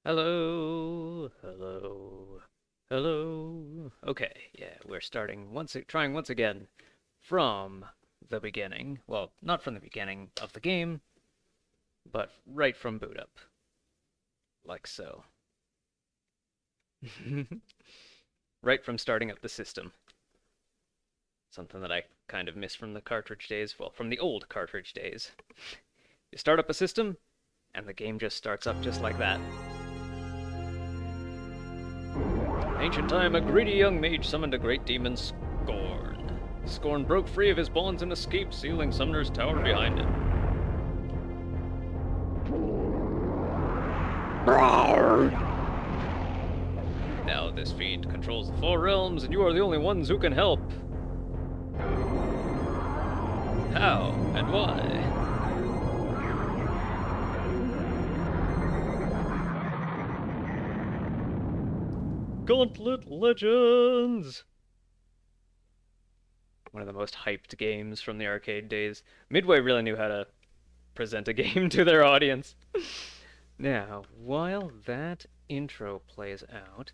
Hello, hello, hello. Okay, yeah, we're trying once again from the beginning. Well, not from the beginning of the game, but right from boot up, like so. Right from starting up the system. Something that I kind of miss from the cartridge days. Well, from the old cartridge days. You start up a system, and the game just starts up just like that. Ancient time, a greedy young mage summoned a great demon, Scorn. Scorn broke free of his bonds and escaped, sealing Summoner's Tower behind him. Now this fiend controls the four realms, and you are the only ones who can help. How and why? Gauntlet Legends! One of the most hyped games from the arcade days. Midway really knew how to present a game to their audience. Now, while that intro plays out,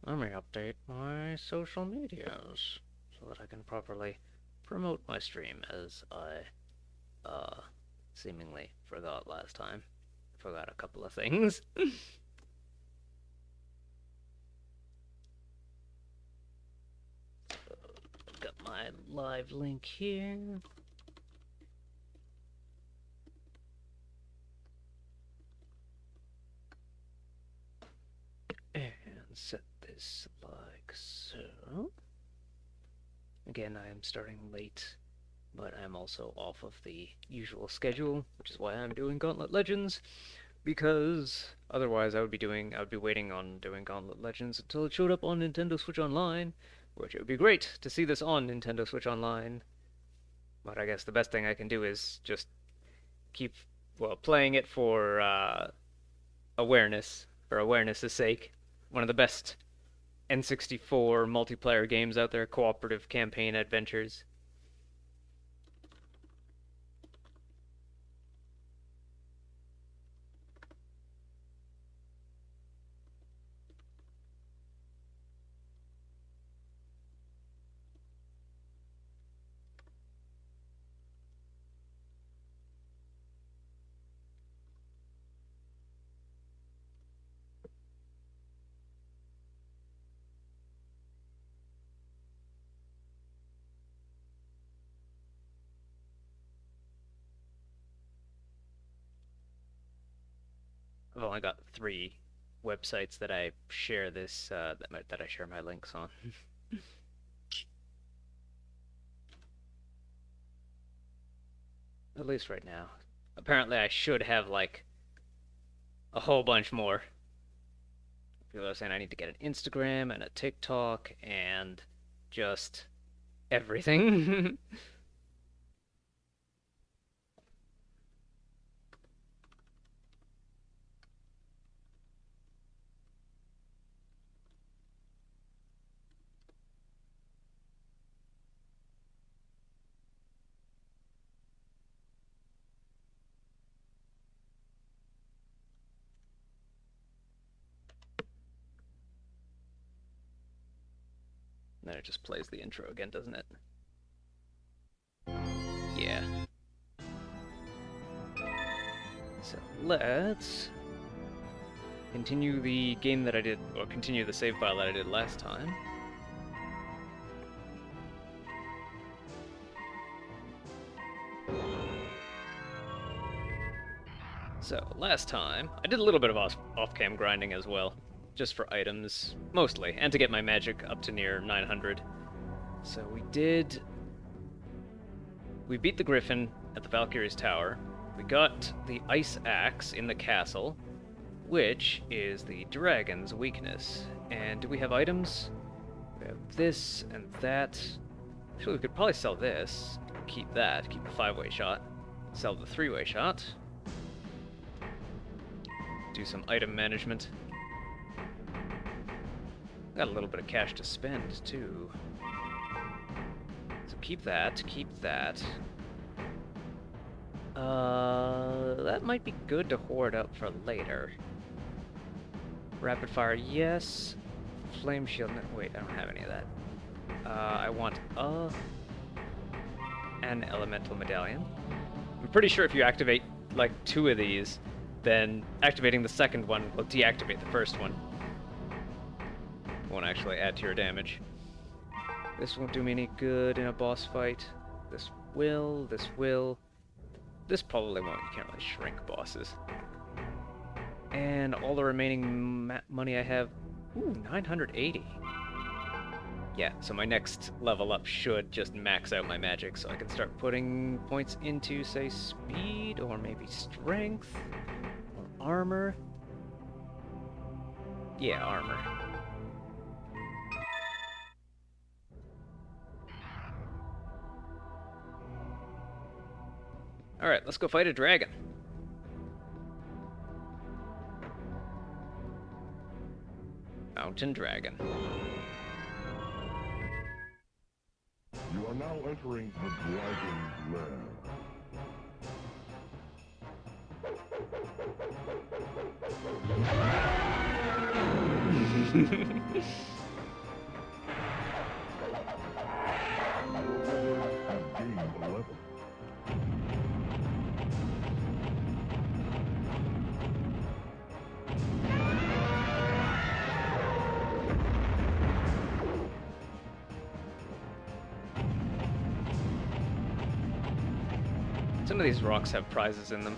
let me update my social medias so that I can properly promote my stream, as I seemingly forgot last time. Forgot a couple of things. Got my live link here. And set this like so. Again, I am starting late, but I'm also off of the usual schedule, which is why I'm doing Gauntlet Legends, because otherwise I would be waiting on doing Gauntlet Legends until it showed up on Nintendo Switch Online, which it would be great to see this on Nintendo Switch Online. But I guess the best thing I can do is just keep, well, playing it for awareness' sake. One of the best N64 multiplayer games out there, cooperative campaign adventures. I've only got 3 websites that I share that I share my links on. At least right now. Apparently, I should have like a whole bunch more. People are saying I need to get an Instagram and a TikTok and just everything. Then it just plays the intro again, doesn't it? Yeah. So let's continue the game that I did, or continue the save file that I did last time. So, last time, I did a little bit of off-cam grinding as well, just for items, mostly, and to get my magic up to near 900. So we beat the Griffin at the Valkyrie's Tower, we got the Ice Axe in the castle, which is the dragon's weakness. And do we have items? We have this and that. Actually, we could probably sell this, keep that, keep the 5-way shot, sell the 3-way shot, do some item management. Got a little bit of cash to spend, too. So keep that, keep that. That might be good to hoard up for later. Rapid fire, yes. Flame shield, no, wait, I don't have any of that. I want an elemental medallion. I'm pretty sure if you activate like 2 of these, then activating the second one will deactivate the first one. Won't actually add to your damage. This won't do me any good in a boss fight. This will, this will. This probably won't, you can't really shrink bosses. And all the remaining money I have, ooh, 980. Yeah, so my next level up should just max out my magic, so I can start putting points into, say, speed, or maybe strength, or armor. Yeah, armor. Alright, let's go fight a dragon. Mountain dragon. You are now entering the dragon's lair. Have gained a level. Some of these rocks have prizes in them.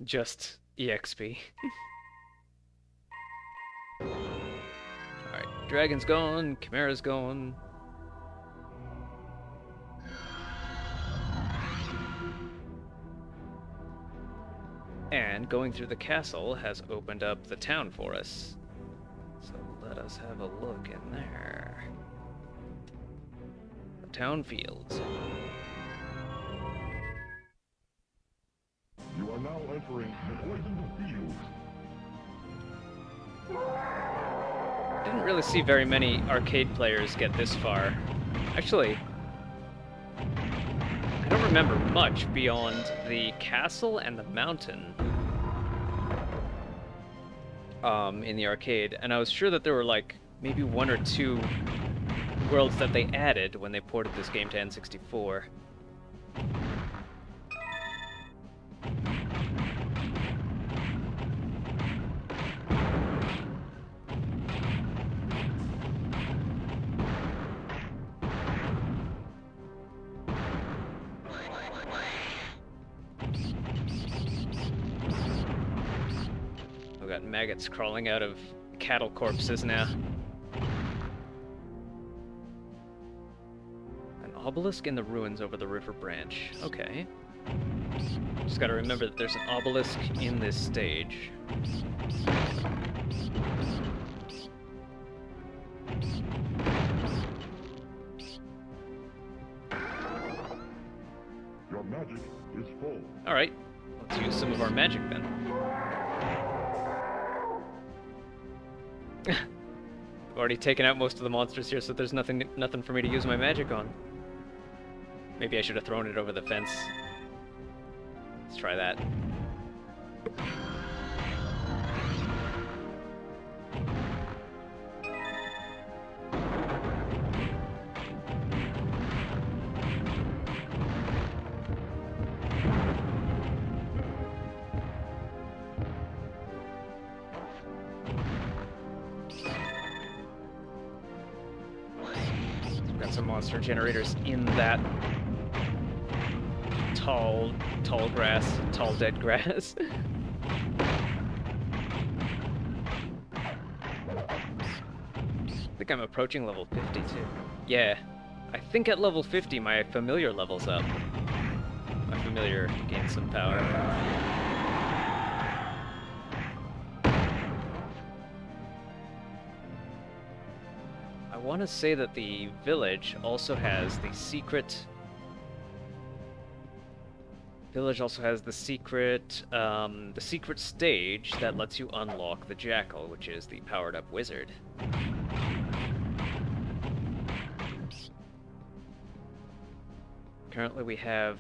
Just EXP. Alright, dragon's gone, chimera's gone. And going through the castle has opened up the town for us. So let us have a look in there. The town fields. You are now entering the poisoned fields. Didn't really see very many arcade players get this far. Actually, I don't remember much beyond the castle and the mountain in the arcade, and I was sure that there were like maybe 1 or 2 worlds that they added when they ported this game to N64. I've got maggots crawling out of cattle corpses now. An obelisk in the ruins over the river branch. Okay. Just gotta remember that there's an obelisk in this stage. Your magic is full. Alright, let's use some of our magic then. I've already taken out most of the monsters here, so there's nothing for me to use my magic on. Maybe I should have thrown it over the fence. Let's try that. Got some monster generators in that tall dead grass. I think I'm approaching level 50 too. Yeah, I think at level 50 my familiar level's up. My familiar gains some power. I want to say that the village also has the secret Village also has the secret stage that lets you unlock the Jackal, which is the powered-up wizard. Currently we have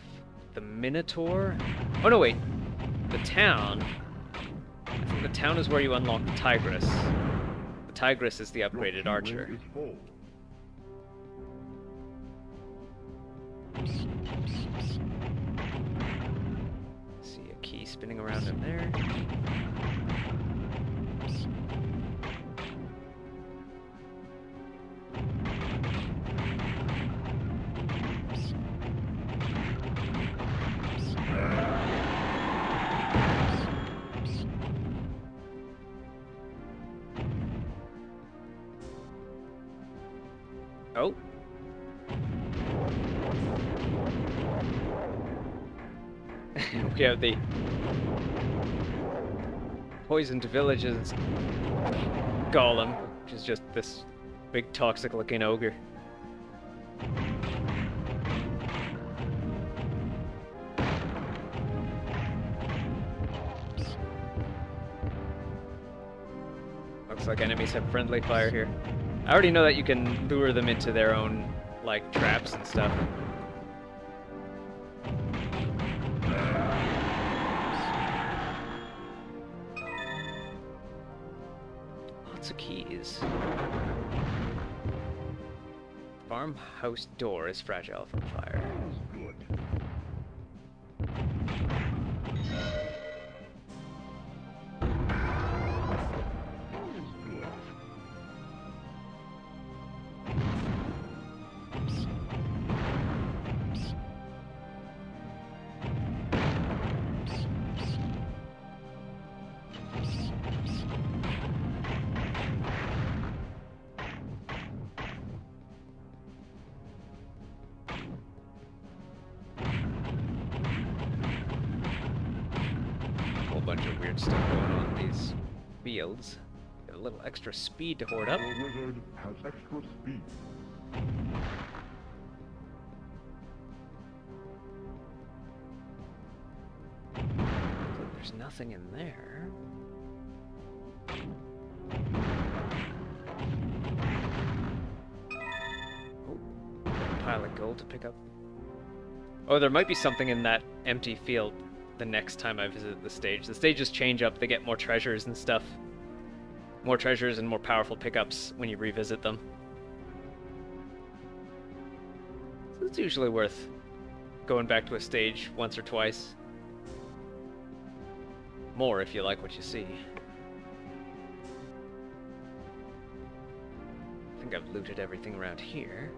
the Minotaur. Oh no, wait. The town. I think the town is where you unlock the Tigress. The Tigress is the upgraded archer. Is full. See a key spinning around in there. Oh. We have the poisoned village's golem, which is just this big toxic looking ogre. Looks like enemies have friendly fire here. I already know that you can lure them into their own, like, traps and stuff. Lots of keys. Farmhouse door is fragile from fire. Good. Bunch of weird stuff going on in these fields. Get a little extra speed to hoard up. Your wizard has extra speed. There's nothing in there. Oh, pile of gold to pick up. Oh, there might be something in that empty field the next time I visit the stage. The stages change up, they get more treasures and stuff. More treasures and more powerful pickups when you revisit them. So it's usually worth going back to a stage once or twice. More if you like what you see. I think I've looted everything around here.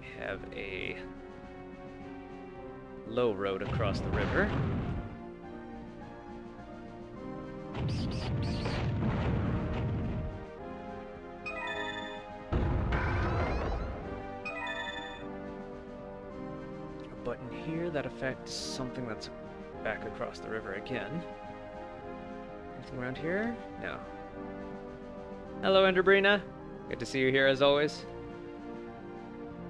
We have a low road across the river. A button here that affects something that's back across the river again. Anything around here? No. Hello, Enderbrina. Good to see you here as always.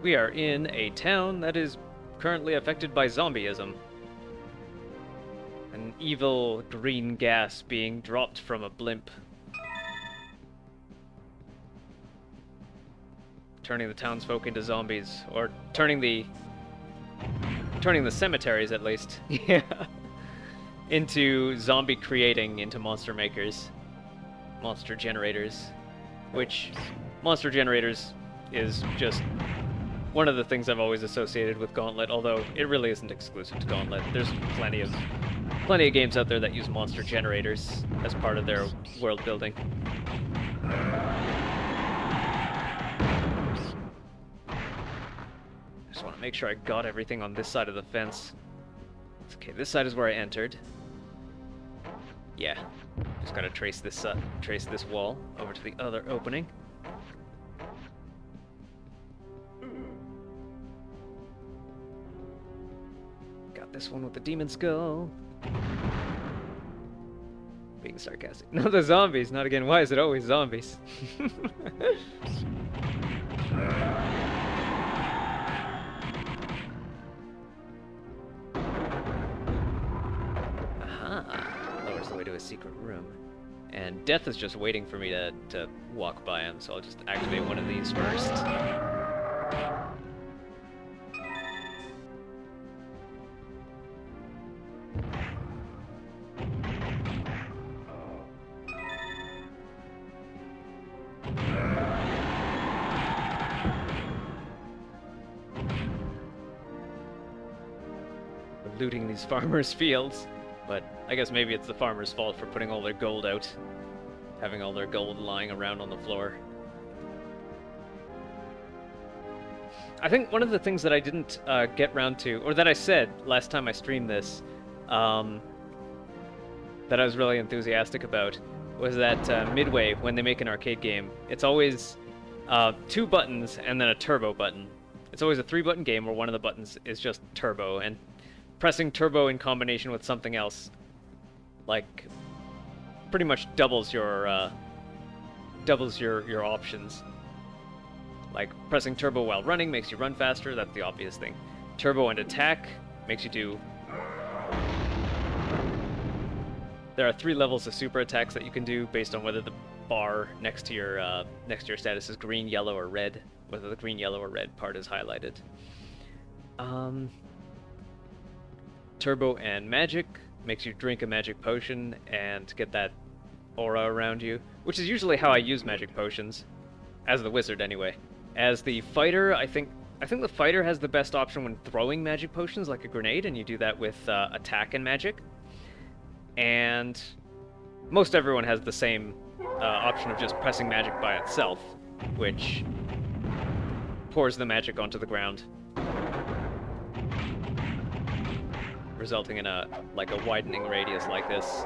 We are in a town that is currently affected by zombieism. An evil green gas being dropped from a blimp. Turning the townsfolk into zombies, or turning the cemeteries at least, yeah, into zombie creating, into monster makers, monster generators, which monster generators is just one of the things I've always associated with Gauntlet, although it really isn't exclusive to Gauntlet. There's plenty of games out there that use monster generators as part of their world building. Just want to make sure I got everything on this side of the fence. Okay, this side is where I entered. Yeah, just gotta trace this wall over to the other opening. Got this one with the demon skull. Being sarcastic. No, the zombies, not again. Why is it always zombies? to a secret room. And Death is just waiting for me to walk by him, so I'll just activate one of these first. Looting these farmers' fields, but I guess maybe it's the farmers' fault for putting all their gold out, having all their gold lying around on the floor. I think one of the things that I didn't get round to, or that I said last time I streamed this, that I was really enthusiastic about, was that midway, when they make an arcade game, it's always 2 buttons and then a turbo button. It's always a 3-button game where one of the buttons is just turbo, and pressing turbo in combination with something else, like, pretty much doubles your options. Like, pressing turbo while running makes you run faster, that's the obvious thing. Turbo and attack makes you do... There are 3 levels of super attacks that you can do based on whether the bar next to your status is green, yellow, or red. Whether the green, yellow, or red part is highlighted. Turbo and magic makes you drink a magic potion and get that aura around you, which is usually how I use magic potions, as the wizard anyway. As the fighter, I think the fighter has the best option when throwing magic potions like a grenade, and you do that with attack and magic. And most everyone has the same option of just pressing magic by itself, which pours the magic onto the ground, resulting in a widening radius like this.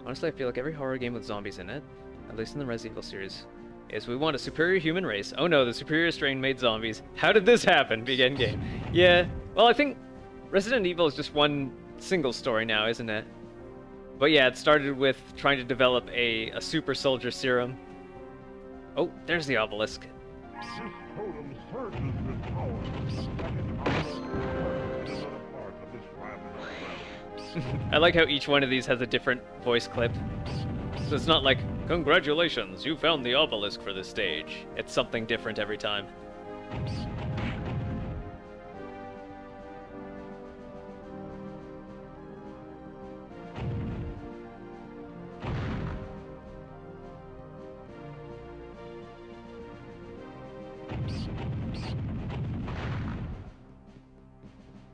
Honestly, I feel like every horror game with zombies in it, at least in the Resident Evil series, is we want a superior human race. Oh no, the superior strain made zombies. How did this happen? Begin game. Yeah, well, I think Resident Evil is just one single story now, isn't it? But yeah, it started with trying to develop a super soldier serum. Oh, there's the obelisk. This totem surges with power. Another part of this rabbit. I like how each one of these has a different voice clip. So it's not like, congratulations, you found the obelisk for this stage. It's something different every time.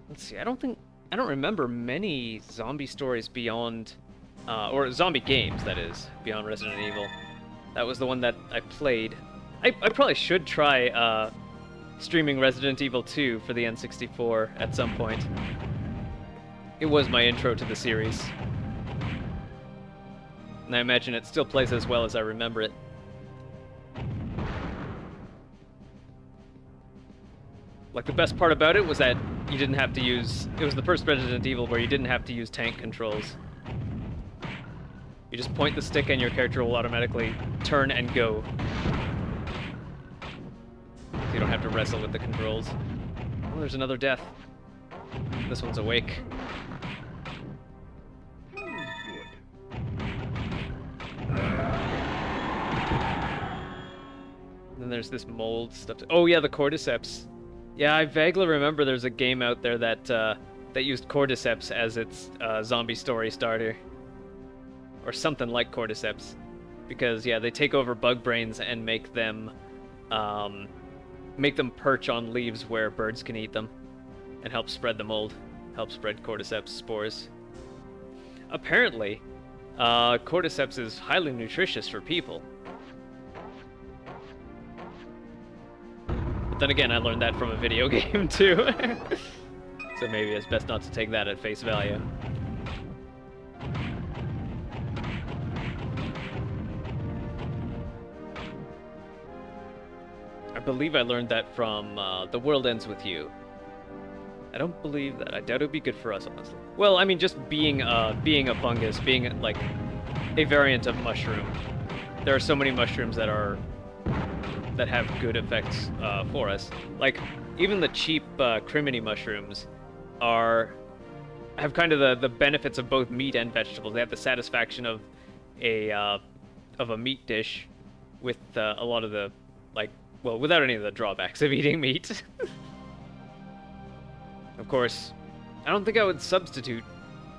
Let's see, I don't remember many zombie stories beyond, or zombie games, that is, beyond Resident Evil. That was the one that I played. I probably should try streaming Resident Evil 2 for the N64 at some point. It was my intro to the series. And I imagine it still plays as well as I remember it. Like, the best part about it was that you didn't have to use... It was the first Resident Evil where you didn't have to use tank controls. You just point the stick and your character will automatically turn and go. So you don't have to wrestle with the controls. Oh, there's another death. This one's awake. And then there's this mold stuff. Oh yeah, the cordyceps. Yeah, I vaguely remember there's a game out there that that used cordyceps as its zombie story starter. Or something like cordyceps. Because, yeah, they take over bug brains and make them perch on leaves where birds can eat them. And help spread the mold. Help spread cordyceps spores. Apparently, cordyceps is highly nutritious for people. But then again, I learned that from a video game, too. So maybe it's best not to take that at face value. I believe I learned that from The World Ends With You. I don't believe that. I doubt it would be good for us, honestly. Well, I mean, just being a fungus, being, like, a variant of mushroom. There are so many mushrooms that are that have good effects for us. Like, even the cheap criminy mushrooms have kind of the benefits of both meat and vegetables. They have the satisfaction of a meat dish with a lot of the, like, well, without any of the drawbacks of eating meat. Of course, I don't think I would substitute,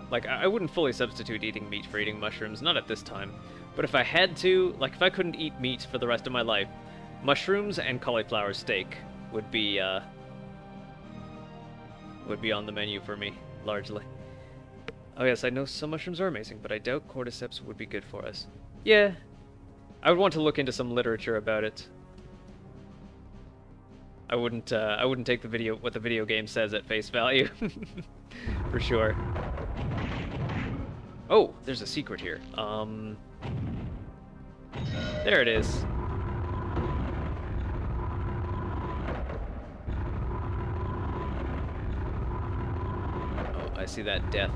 like, I wouldn't fully substitute eating meat for eating mushrooms, not at this time. But if I had to, like, if I couldn't eat meat for the rest of my life, mushrooms and cauliflower steak would be on the menu for me, largely. Oh yes, I know some mushrooms are amazing, but I doubt cordyceps would be good for us. Yeah, I would want to look into some literature about it. I wouldn't take what the video game says at face value, for sure. Oh, there's a secret here. There it is. Oh, I see that death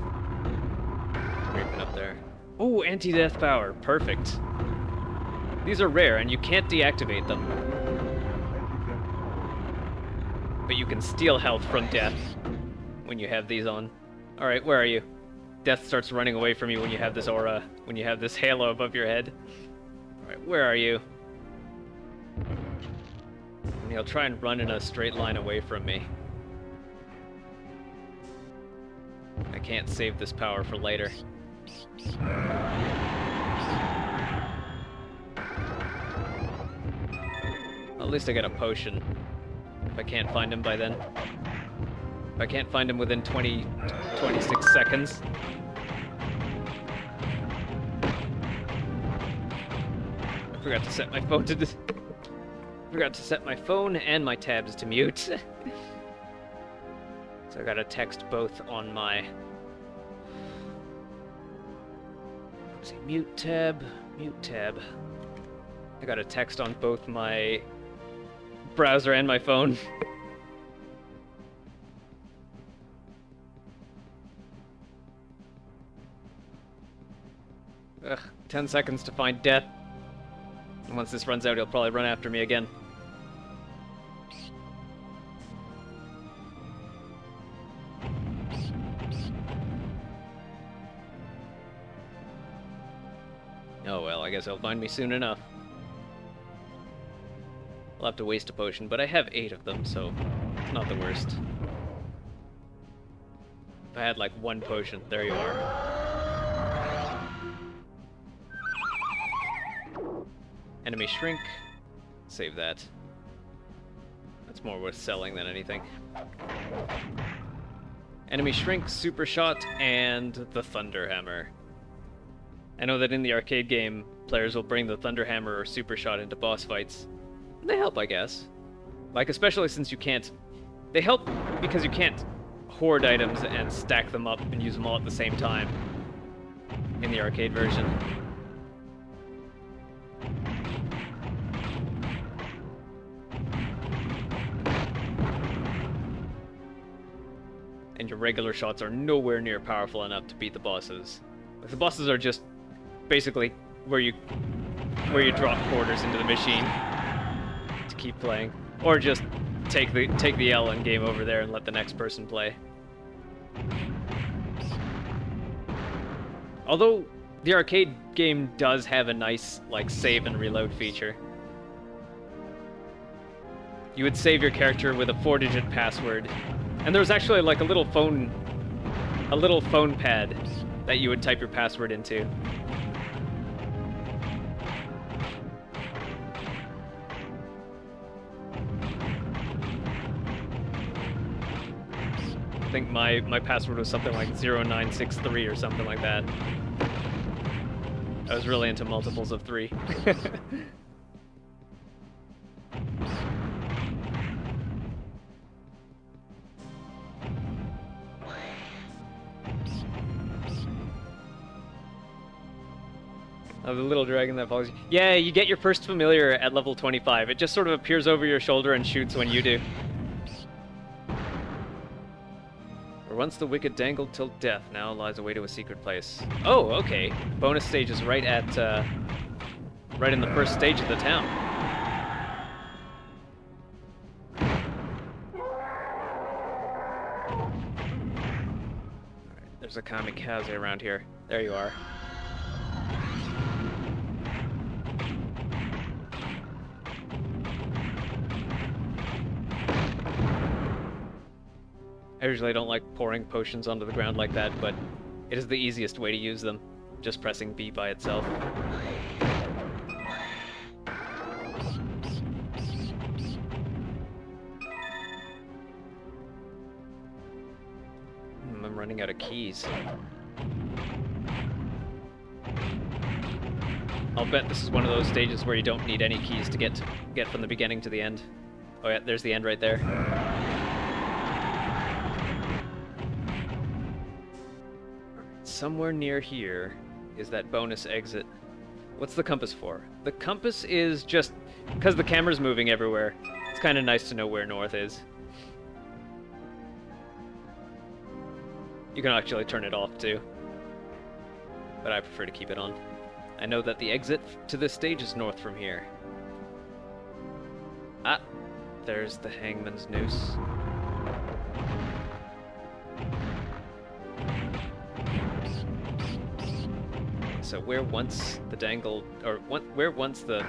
creeping up there. Oh, anti-death power. Perfect. These are rare, and you can't deactivate them. But you can steal health from death when you have these on. Alright, where are you? Death starts running away from you when you have this aura, when you have this halo above your head. Alright, where are you? And he'll try and run in a straight line away from me. I can't save this power for later. At least I get a potion. If I can't find him by then. If I can't find him within 26 seconds. I forgot to set my phone to this. Forgot to set my phone and my tabs to mute. So I gotta text both on my... Let's see, mute tab. I got a text on both my browser and my phone. Ugh, 10 seconds to find death. And once this runs out, he'll probably run after me again. Oh well, I guess he'll find me soon enough. I'll have to waste a potion, but I have 8 of them, so it's not the worst. If I had like 1 potion, there you are. Enemy shrink. Save that. That's more worth selling than anything. Enemy shrink, super shot, and the thunder hammer. I know that in the arcade game, players will bring the thunder hammer or super shot into boss fights. They help, I guess. Like, especially since you can't... They help because you can't hoard items and stack them up and use them all at the same time in the arcade version. And your regular shots are nowhere near powerful enough to beat the bosses. Like, the bosses are just basically where you drop quarters into the machine to keep playing, or just take the L and game over there and let the next person play. Although the arcade game does have a nice like save and reload feature. You would save your character with a 4-digit password, and there's actually like a little phone pad that you would type your password into. I think my password was something like 0963 or something like that. I was really into multiples of 3. Oh, the little dragon that follows you. Yeah, you get your first familiar at level 25. It just sort of appears over your shoulder and shoots when you do. For once the wicked dangled till death, now lies away to a secret place. Oh, okay. Bonus stage is right in the first stage of the town. There's a kamikaze around here. There you are. I usually don't like pouring potions onto the ground like that, but it is the easiest way to use them. Just pressing B by itself. I'm running out of keys. I'll bet this is one of those stages where you don't need any keys to get from the beginning to the end. Oh yeah, there's the end right there. Somewhere near here is that bonus exit. What's the compass for? The compass is just because the camera's moving everywhere. It's kind of nice to know where north is. You can actually turn it off too, but I prefer to keep it on. I know that the exit to this stage is north from here. Ah, there's the hangman's noose. So where once the dangled, or where once the,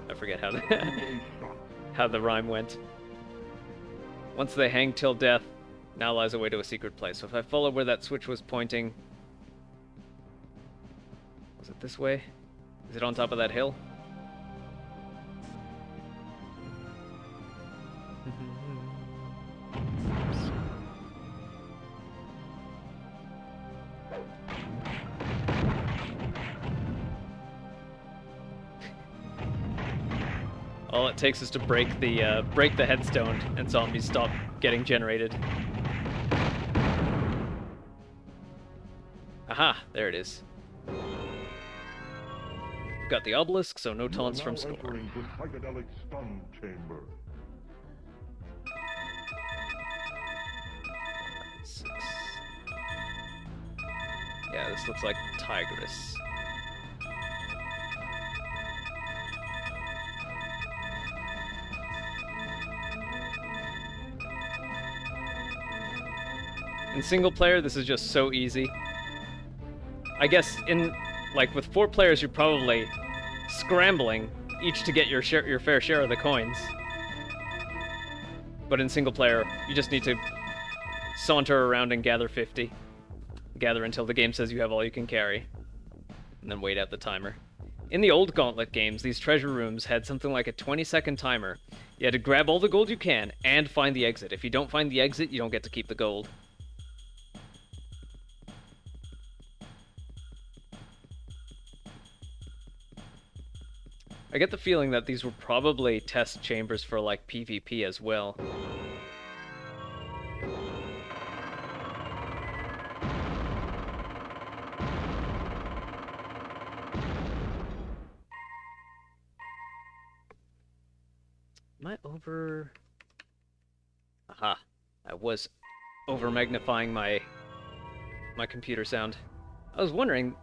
I forget how how the rhyme went. Once they hang till death, now lies a way to a secret place. So if I follow where that switch was pointing, was it this way? Is it on top of that hill? All it takes is to break the headstone, and zombies stop getting generated. Aha! There it is. Got the obelisk, so no taunts from Snore. Entering the psychedelic stun chamber. 6. Yeah, this looks like Tigress. In single player, this is just so easy. I guess with 4 players, you're probably scrambling each to get your fair share of the coins. But in single player, you just need to saunter around and gather 50. Gather until the game says you have all you can carry. And then wait out the timer. In the old Gauntlet games, these treasure rooms had something like a 20-second timer. You had to grab all the gold you can and find the exit. If you don't find the exit, you don't get to keep the gold. I get the feeling that these were probably test chambers for, like, PvP as well. Am I over... Aha. I was over-magnifying my computer sound. I was wondering...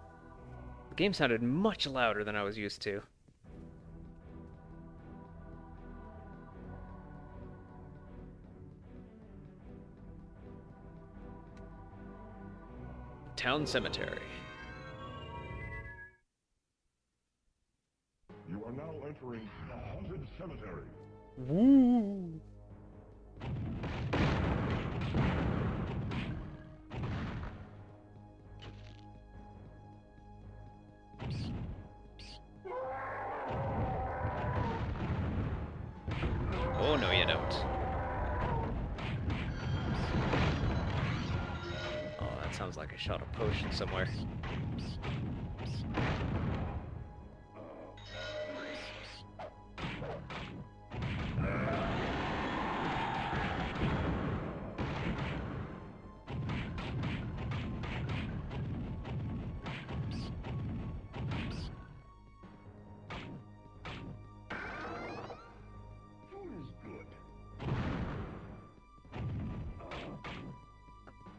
The game sounded much louder than I was used to. Town Cemetery. You are now entering the haunted cemetery. Woo! Oh, no you don't. Oh, that sounds like I shot a potion somewhere.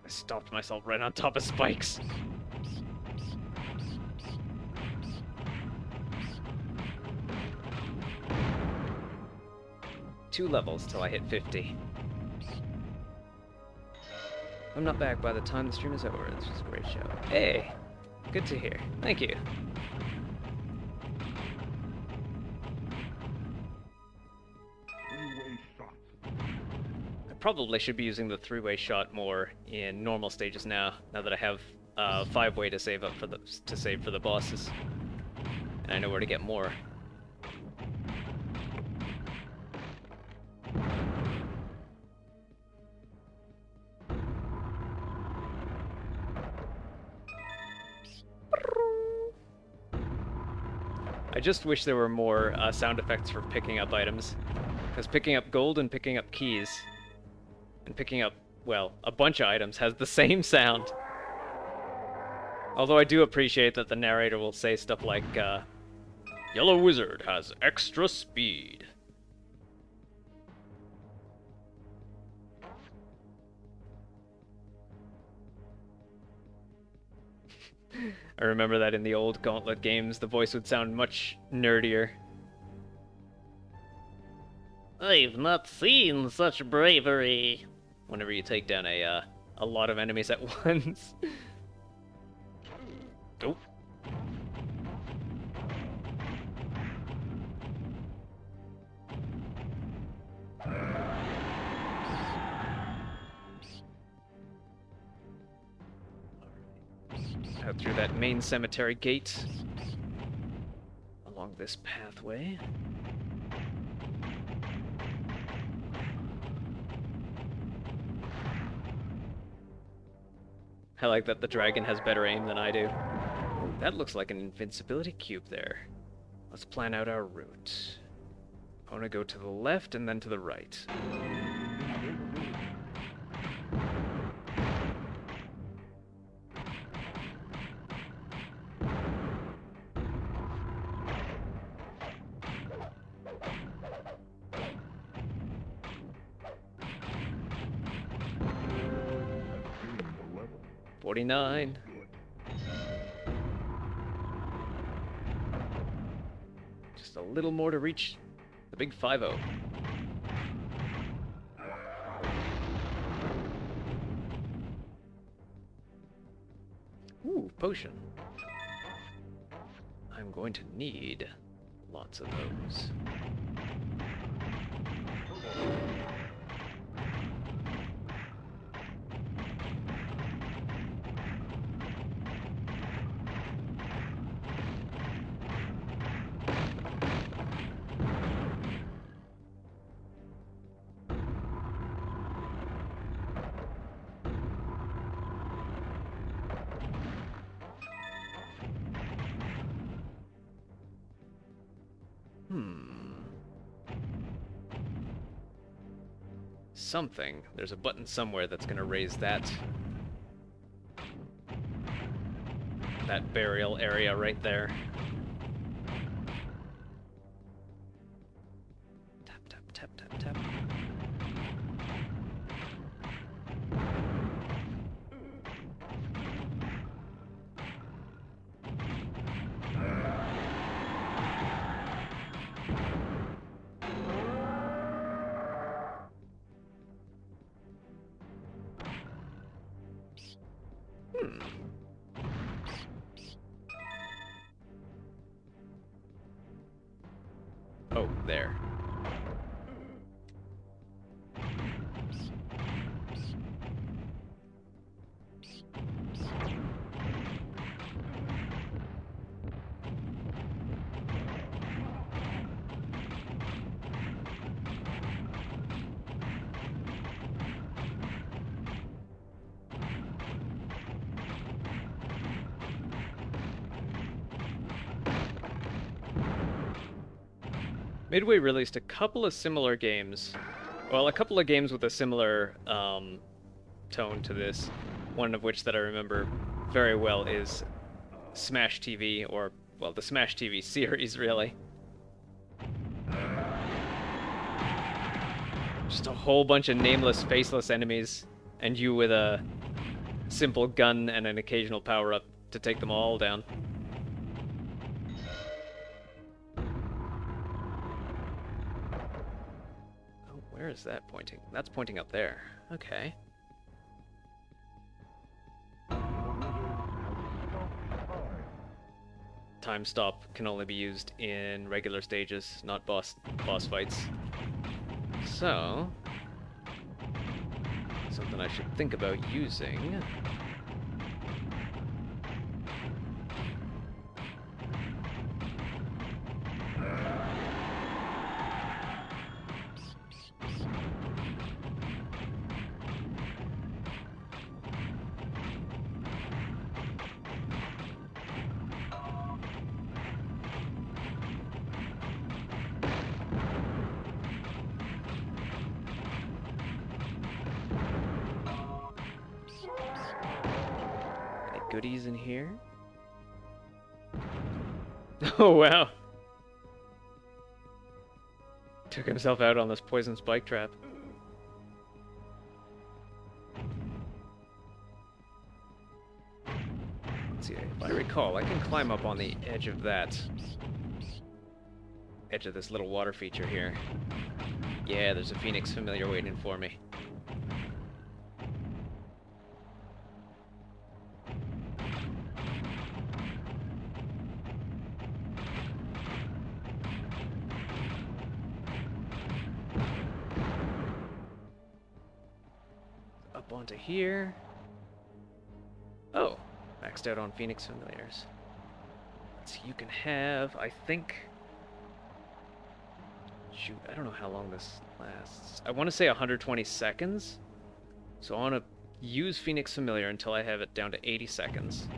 I stopped myself right on top of spikes. Two levels till I hit 50. I'm not back by the time the stream is over. This was a great show. Hey! Good to hear. Thank you. Three-way shot. I probably should be using the three-way shot more in normal stages now that I have 5-way to save for the bosses. And I know where to get more. I just wish there were more sound effects for picking up items. Because picking up gold and picking up keys, and picking up, well, a bunch of items has the same sound. Although I do appreciate that the narrator will say stuff like, Yellow Wizard has extra speed. I remember that in the old Gauntlet games, the voice would sound much nerdier. I've not seen such bravery. Whenever you take down a lot of enemies at once. Oh. Out through that main cemetery gate. Along this pathway. I like that the dragon has better aim than I do. That looks like an invincibility cube there. Let's plan out our route. I want to go to the left and then to the right. That's the level. 49. Just a little more to reach the big 5-0. Ooh, potion. I'm going to need lots of those. Something. There's a button somewhere that's gonna raise that burial area right there. Tap, tap, tap, tap, tap. Oh, there. Midway released a couple of similar games. Well, a couple of games with a similar tone to this. One of which that I remember very well is Smash TV, or, well, the Smash TV series, really. Just a whole bunch of nameless, faceless enemies, and you with a simple gun and an occasional power-up to take them all down. Where is that pointing? That's pointing up there. Okay. time stop can only be used in regular stages, not boss fights. So, something I should think about using. Goodies in here. Oh wow. Took himself out on this poison spike trap. Let's see, if I recall, I can climb up on the edge of this little water feature here. Yeah, there's a Phoenix familiar waiting for me. Onto here. Oh, maxed out on Phoenix Familiars. So you can have, I think... Shoot, I don't know how long this lasts. I want to say 120 seconds. So I want to use Phoenix Familiar until I have it down to 80 seconds.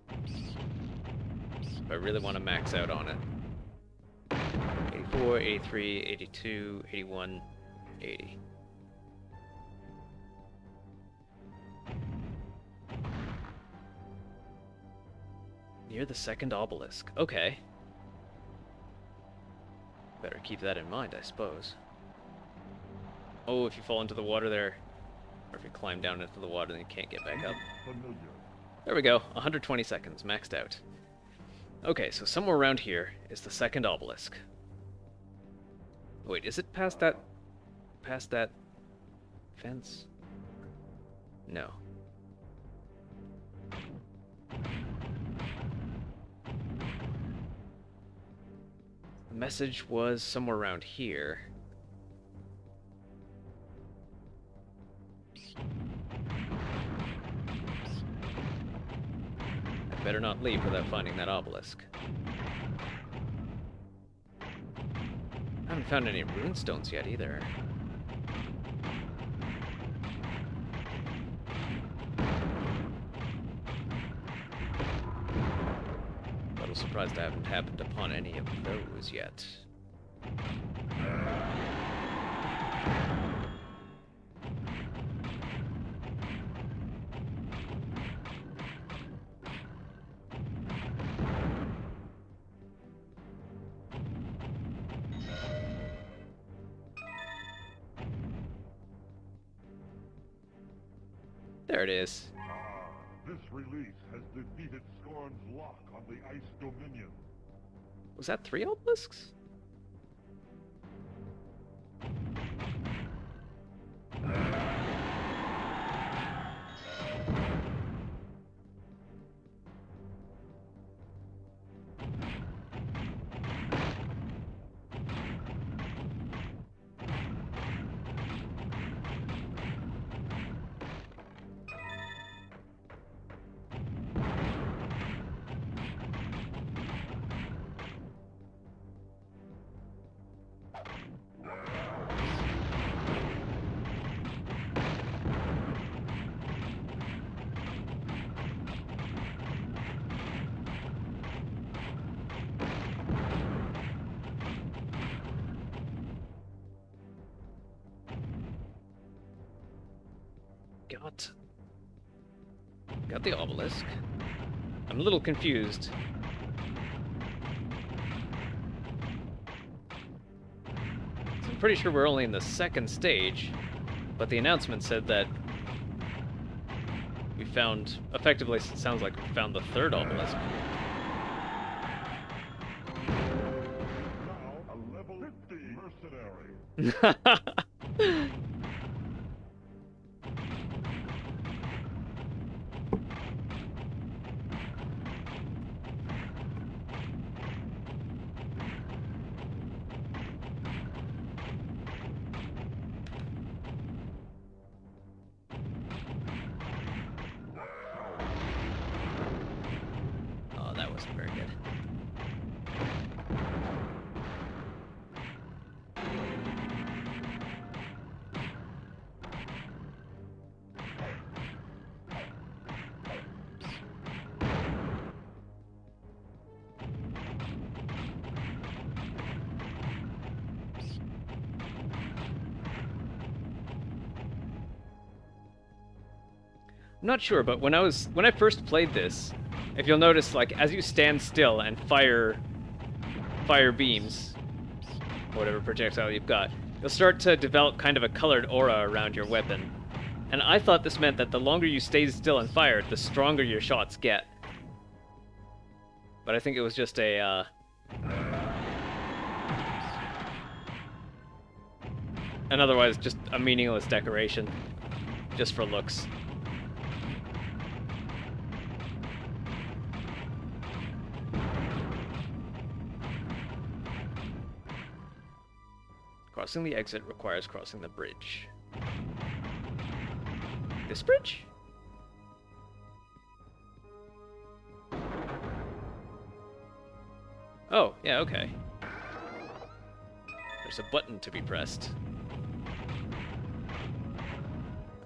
If I really want to max out on it. 84, 83, 82, 81... 80. Near the second obelisk. Okay. Better keep that in mind, I suppose. Oh, if you fall into the water there, or if you climb down into the water, then you can't get back up. There we go. 120 seconds, maxed out. Okay, so somewhere around here is the second obelisk. Wait, is it past that fence? No. The message was somewhere around here. I better not leave without finding that obelisk. I haven't found any runestones yet either. Surprised I haven't happened upon any of those yet. There it is. This release has defeated Scorn's lock on the Ice Dominion. Was that 3 obelisks? Got the obelisk. I'm a little confused. So I'm pretty sure we're only in the second stage, but the announcement said that we found, effectively it sounds like we found the third obelisk. Now a level 50 mercenary. I'm not sure, but when I first played this, if you'll notice, like, as you stand still and fire beams, whatever projectile you've got, you'll start to develop kind of a colored aura around your weapon. And I thought this meant that the longer you stay still and fire, the stronger your shots get. But I think it was just a, and otherwise just a meaningless decoration, just for looks. Crossing the exit requires crossing the bridge. This bridge? Oh, yeah, okay. There's a button to be pressed.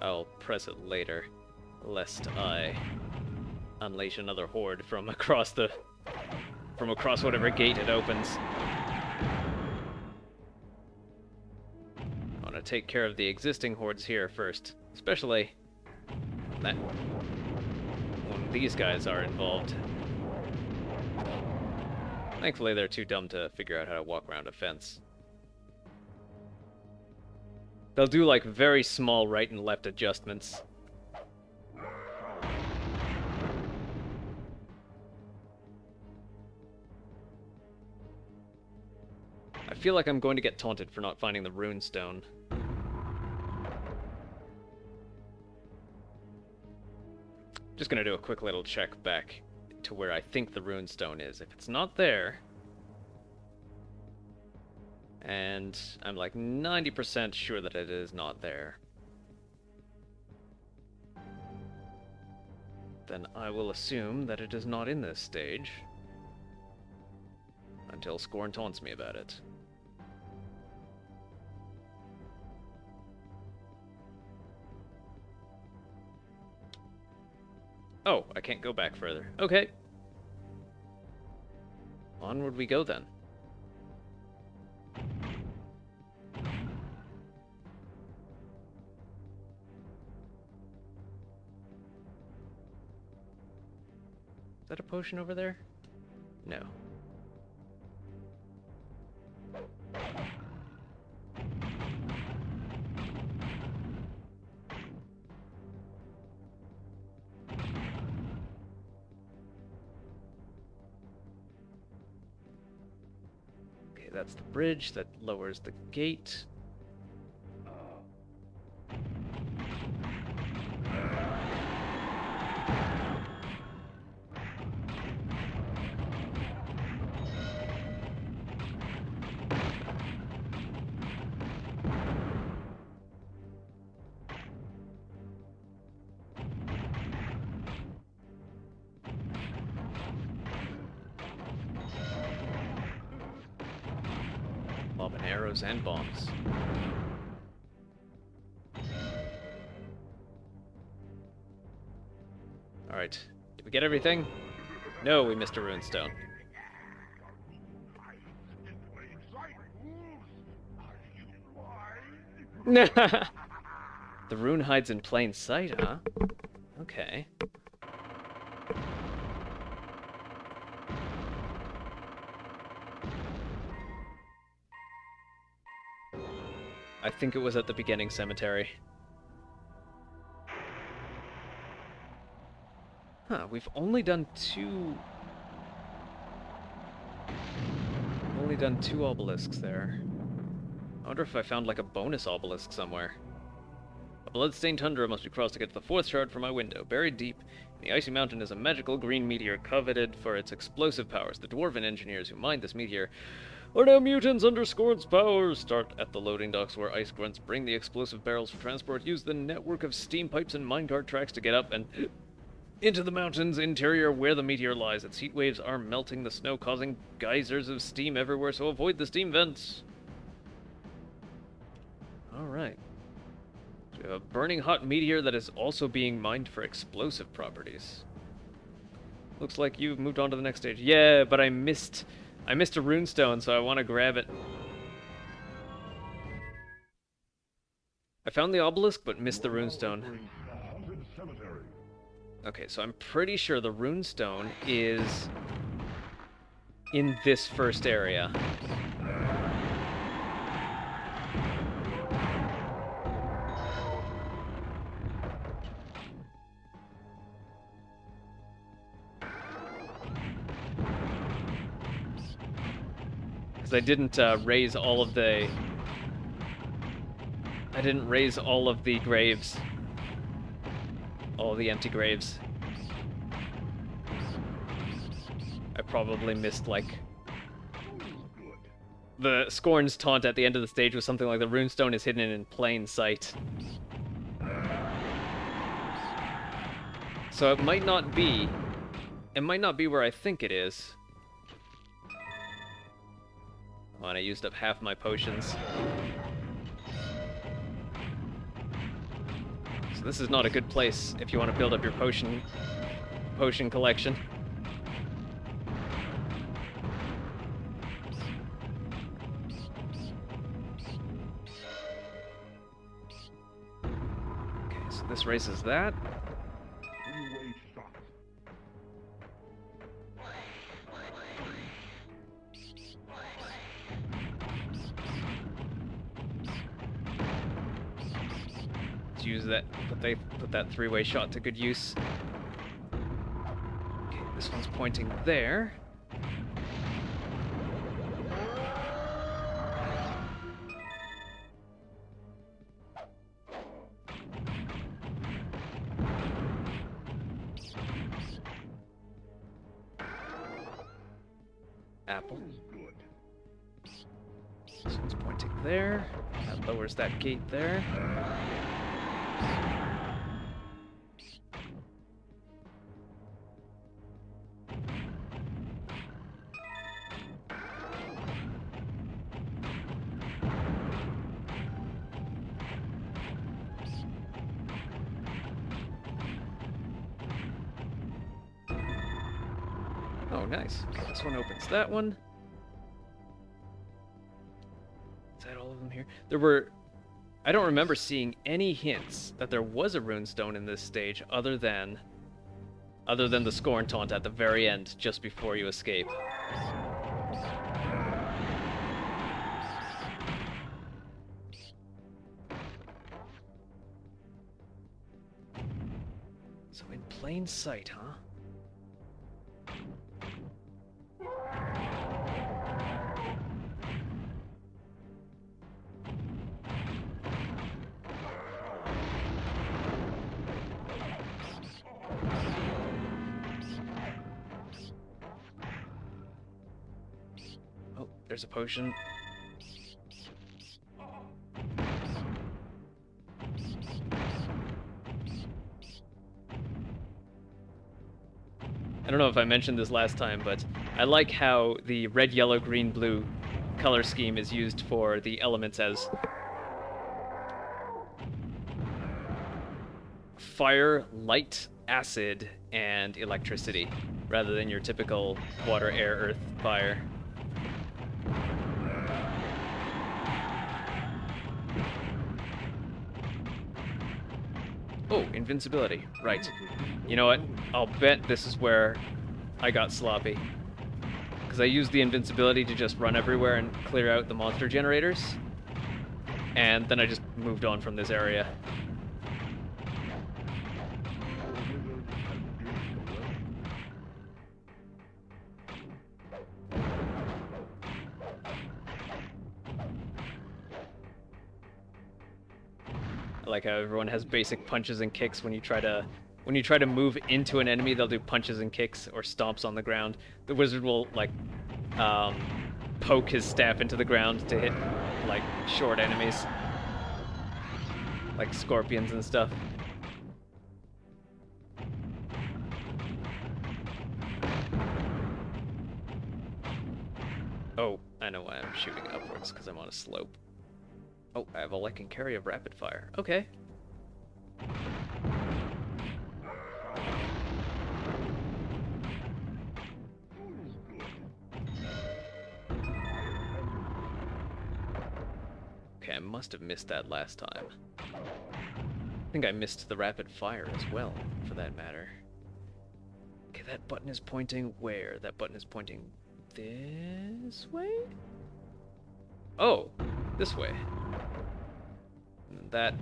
I'll press it later, lest I unleash another horde from across whatever gate it opens. I want to take care of the existing hordes here first, especially when these guys are involved. Thankfully, they're too dumb to figure out how to walk around a fence. They'll do, like, very small right and left adjustments. I feel like I'm going to get taunted for not finding the rune stone. Just gonna do a quick little check back to where I think the rune stone is. If it's not there, and I'm like 90% sure that it is not there, then I will assume that it is not in this stage until Scorn taunts me about it. Oh, I can't go back further. Okay. Onward we go then. Is that a potion over there? No. That's the bridge that lowers the gate. Lobbing arrows and bombs. Alright, did we get everything? No, we missed a runestone. The rune hides in plain sight, huh? Okay. I think it was at the beginning cemetery. Huh, we've only done two obelisks there. I wonder if I found like a bonus obelisk somewhere. A blood-stained tundra must be crossed to get to the fourth shard from my window. Buried deep in the icy mountain is a magical green meteor coveted for its explosive powers. The dwarven engineers who mined this meteor are now mutants under Scorn's powers. Start at the loading docks where ice grunts bring the explosive barrels for transport. Use the network of steam pipes and minecart tracks to get up and into the mountain's interior where the meteor lies. Its heat waves are melting the snow, causing geysers of steam everywhere, so avoid the steam vents. Alright. So we have a burning hot meteor that is also being mined for explosive properties. Looks like you've moved on to the next stage. Yeah, but I missed a runestone, so I want to grab it. I found the obelisk, but missed the runestone. Okay, so I'm pretty sure the runestone is in this first area. Because I didn't raise all of the... I didn't raise all of the graves. All the empty graves. I probably missed, like... The Scorn's taunt at the end of the stage was something like the runestone is hidden in plain sight. So it might not be... It might not be where I think it is. Oh, and I used up half my potions. So this is not a good place if you want to build up your potion collection. Okay, so this raises that. Three-way shot. Let's use that, put that three-way shot to good use. Okay, this one's pointing there. Apple. This one's pointing there. That lowers that gate there. Oh, nice. This one opens that one. Is that all of them here? There were... I don't remember seeing any hints that there was a runestone in this stage other than the Scorn taunt at the very end, just before you escape. So in plain sight, huh? Oh, there's a potion. I don't know if I mentioned this last time, but I like how the red, yellow, green, blue color scheme is used for the elements as fire, light, acid, and electricity, rather than your typical water, air, earth, fire. Oh, invincibility. Right. You know what? I'll bet this is where I got sloppy. Because I used the invincibility to just run everywhere and clear out the monster generators. And then I just moved on from this area. I like how everyone has basic punches and kicks when you try to move into an enemy, they'll do punches and kicks or stomps on the ground. The wizard will like poke his staff into the ground to hit like short enemies, like scorpions and stuff. Oh, I know why I'm shooting upwards, because I'm on a slope. Oh, I have all I can carry of rapid fire. Okay. Okay, I must have missed that last time. I think I missed the rapid fire as well, for that matter. that button is pointing where? That button is pointing this way? Oh, this way. And that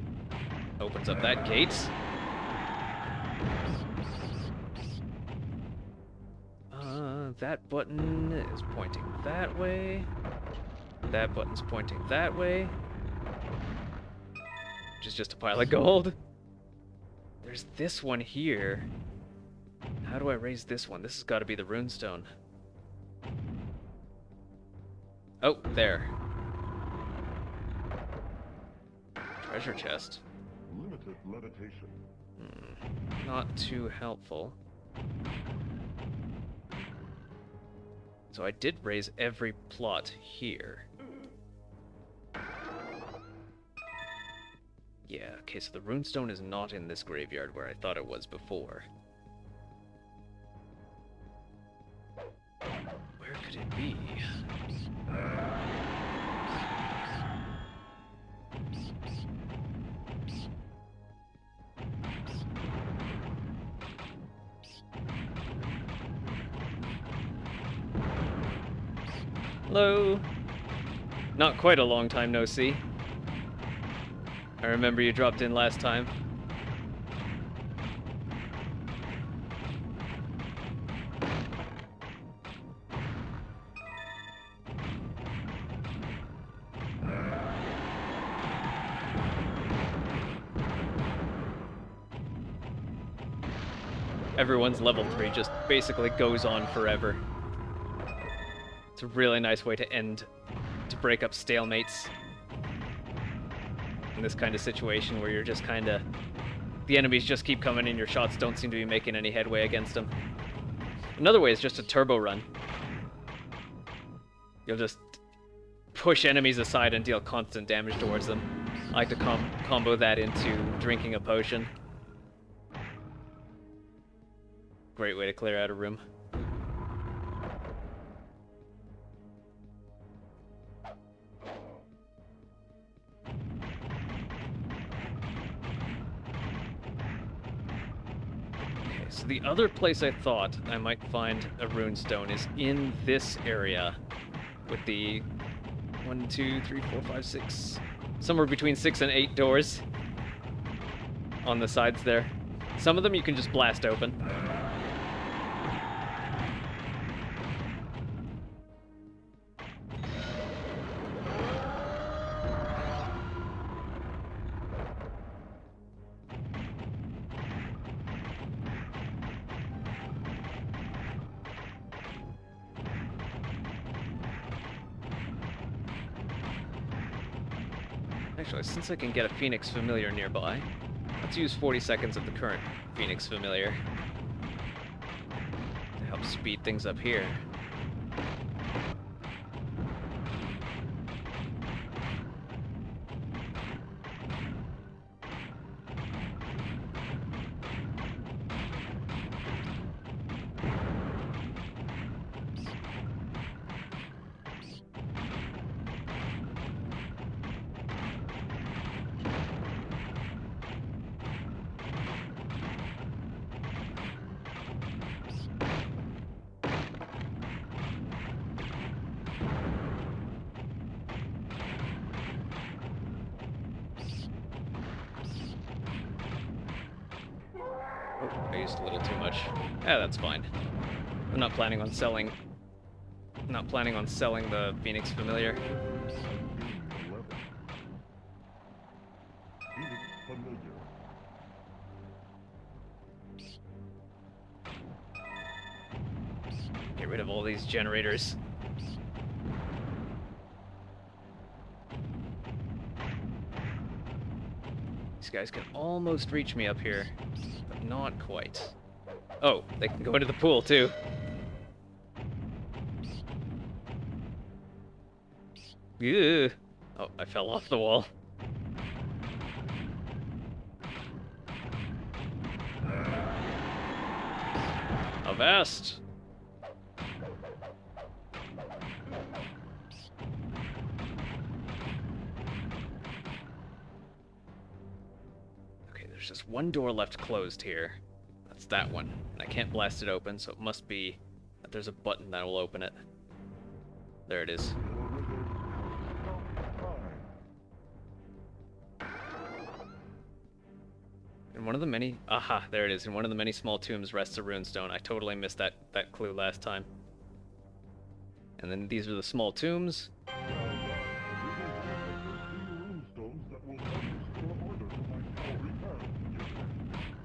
opens up that gate. That button is pointing that way. That button's pointing that way. Which is just a pile of gold. There's this one here. How do I raise this one? This has got to be the runestone. Oh, there. Treasure chest. Limited levitation. Not too helpful. So I did raise every plot here. Yeah, okay, so the runestone is not in this graveyard where I thought it was before. Where could it be? Hello! Not quite a long time no see. I remember you dropped in last time. Everyone's level 3 just basically goes on forever. It's a really nice way to break up stalemates. In this kind of situation where you're just kind of... The enemies just keep coming in, your shots don't seem to be making any headway against them. Another way is just a turbo run. You'll just push enemies aside and deal constant damage towards them. I like to combo that into drinking a potion. Great way to clear out a room. So the other place I thought I might find a runestone is in this area with the 1, 2, 3, 4, 5, 6, somewhere between 6 and 8 doors on the sides there. Some of them you can just blast open. Actually, since I can get a Phoenix Familiar nearby, let's use 40 seconds of the current Phoenix Familiar to help speed things up here. I used a little too much. Yeah, that's fine. I'm not planning on selling the Phoenix Familiar. Phoenix Familiar. Get rid of all these generators. These guys can almost reach me up here, but not quite. Oh, they can go into the pool too. Ew. Oh, I fell off the wall. Avast! Okay, there's just one door left closed here. That's that one. And I can't blast it open, so it must be that there's a button that will open it. There it is. In one of the many... Aha, there it is. In one of the many small tombs rests a runestone. I totally missed that clue last time. And then these are the small tombs.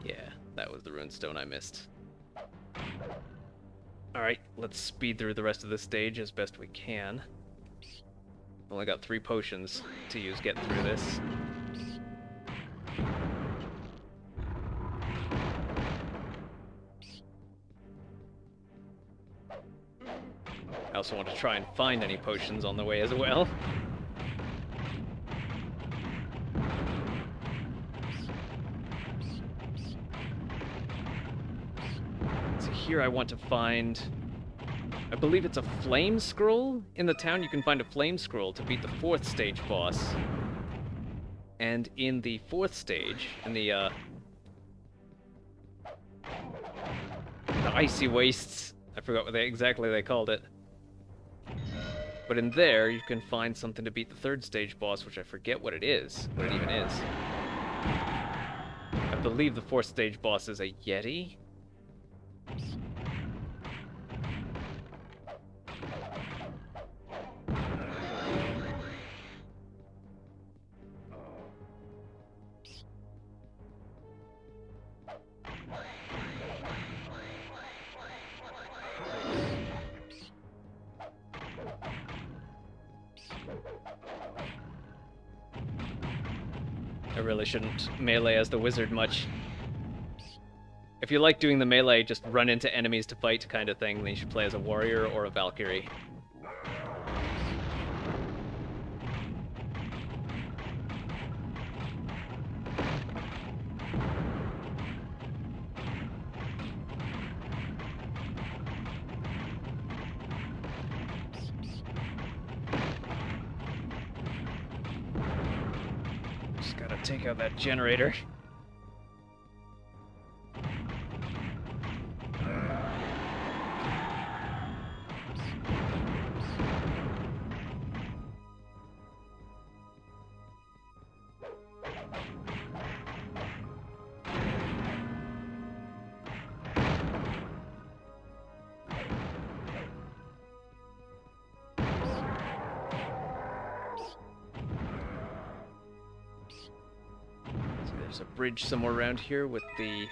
Yeah, that was the runestone I missed. Alright, let's speed through the rest of this stage as best we can. Only got 3 potions to use getting through this. I also want to try and find any potions on the way as well. So here I want to find... I believe it's a flame scroll? In the town you can find a flame scroll to beat the 4th stage boss. And in the 4th stage, in the Icy Wastes, I forgot what exactly they called it. But in there, you can find something to beat the 3rd stage boss, which I forget what it is, what it even is. I believe the 4th stage boss is a Yeti. I really shouldn't melee as the wizard much. If you like doing the melee, just run into enemies to fight kind of thing, then you should play as a warrior or a Valkyrie. Just gotta take out that generator. There's a bridge somewhere around here with the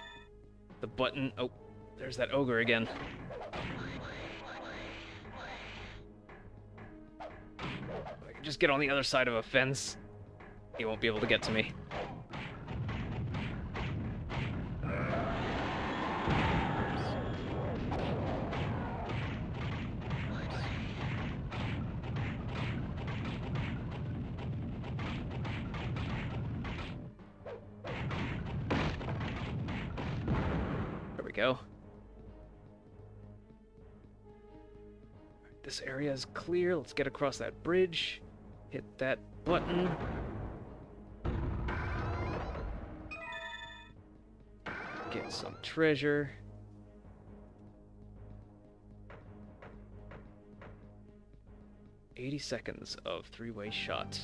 button. Oh, there's that ogre again. If I can just get on the other side of a fence, he won't be able to get to me. Go. This area is clear. Let's get across that bridge. Hit that button. Get some treasure. $80 seconds of 3-way shot.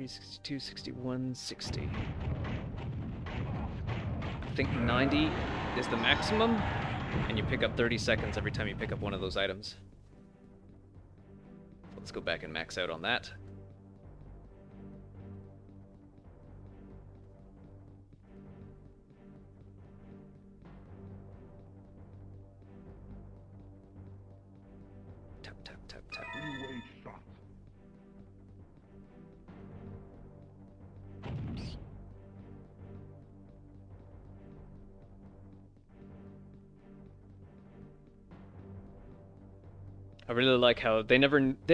$62, 61, 60. I think 90 is the maximum, and you pick up 30 seconds every time you pick up one of those items. Let's go back and max out on that. Tap, tap, tap, tap. Three-way shot. I really like how they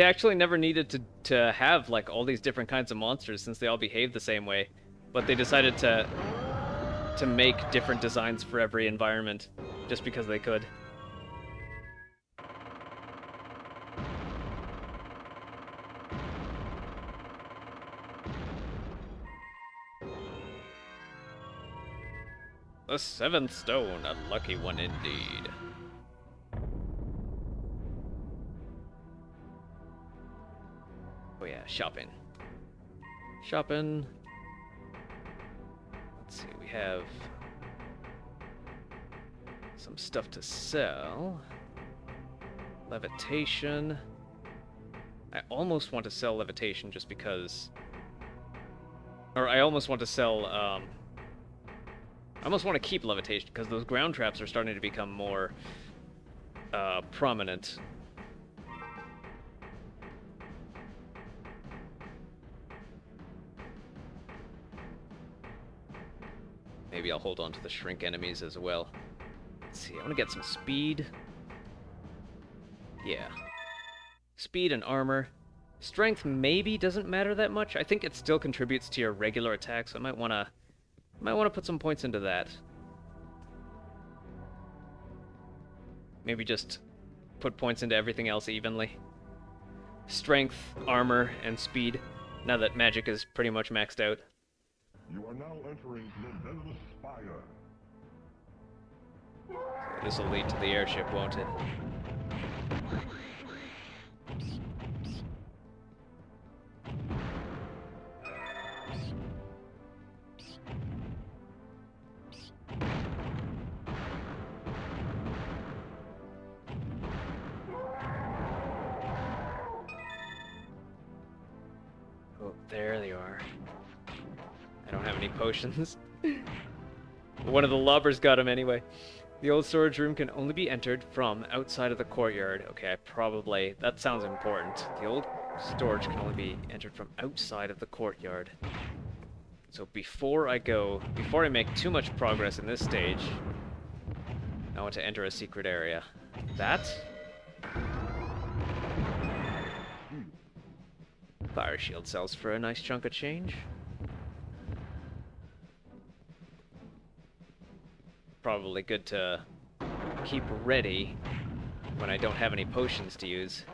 actually never needed to have like all these different kinds of monsters since they all behave the same way, but they decided to make different designs for every environment just because they could. The seventh stone, a lucky one indeed. Oh yeah, shopping. Shopping. Let's see, we have some stuff to sell. Levitation. I almost want to sell levitation just because... Or I almost want to sell, I almost want to keep levitation because those ground traps are starting to become more prominent. Maybe I'll hold on to the shrink enemies as well. Let's see, I want to get some speed. Yeah. Speed and armor. Strength maybe doesn't matter that much. I think it still contributes to your regular attacks, so I might want to put some points into that. Maybe just put points into everything else evenly. Strength, armor, and speed, now that magic is pretty much maxed out. You are now entering the Venomous Spire. This will lead to the airship, won't it? Oh, there they are. I don't have any potions. One of the lobbers got him anyway. The old storage room can only be entered from outside of the courtyard. Okay, that sounds important. The old storage can only be entered from outside of the courtyard. So before I make too much progress in this stage, I want to enter a secret area. That? Fire shield sells for a nice chunk of change. Probably good to keep ready when I don't have any potions to use.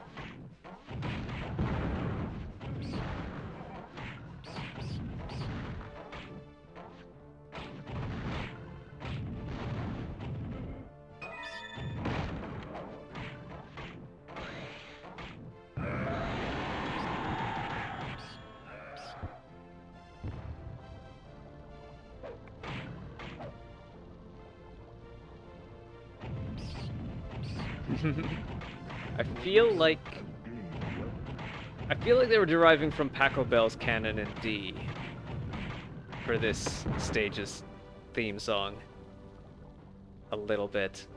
I feel like they were deriving from Paco Bell's Canon in D for this stage's theme song. A little bit.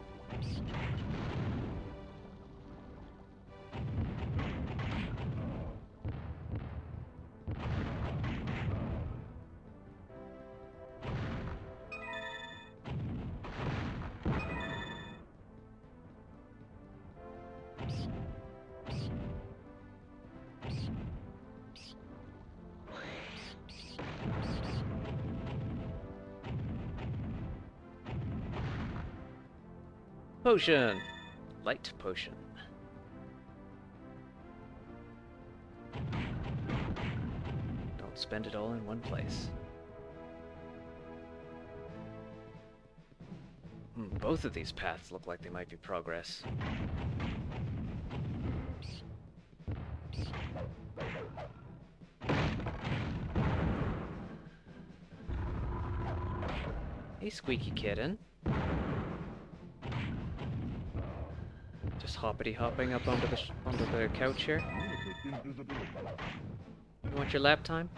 Potion! Light potion. Don't spend it all in one place. Both of these paths look like they might be progress. Hey, squeaky kitten. Just hoppity hopping up onto the couch here. You want your lap time?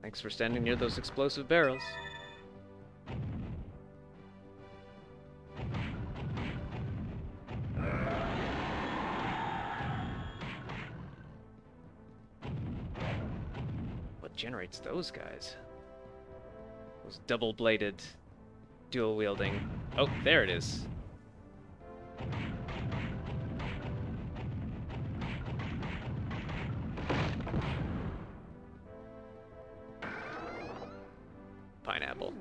Thanks for standing near those explosive barrels. What generates those guys? Those double-bladed, dual-wielding... Oh, there it is. Pineapple.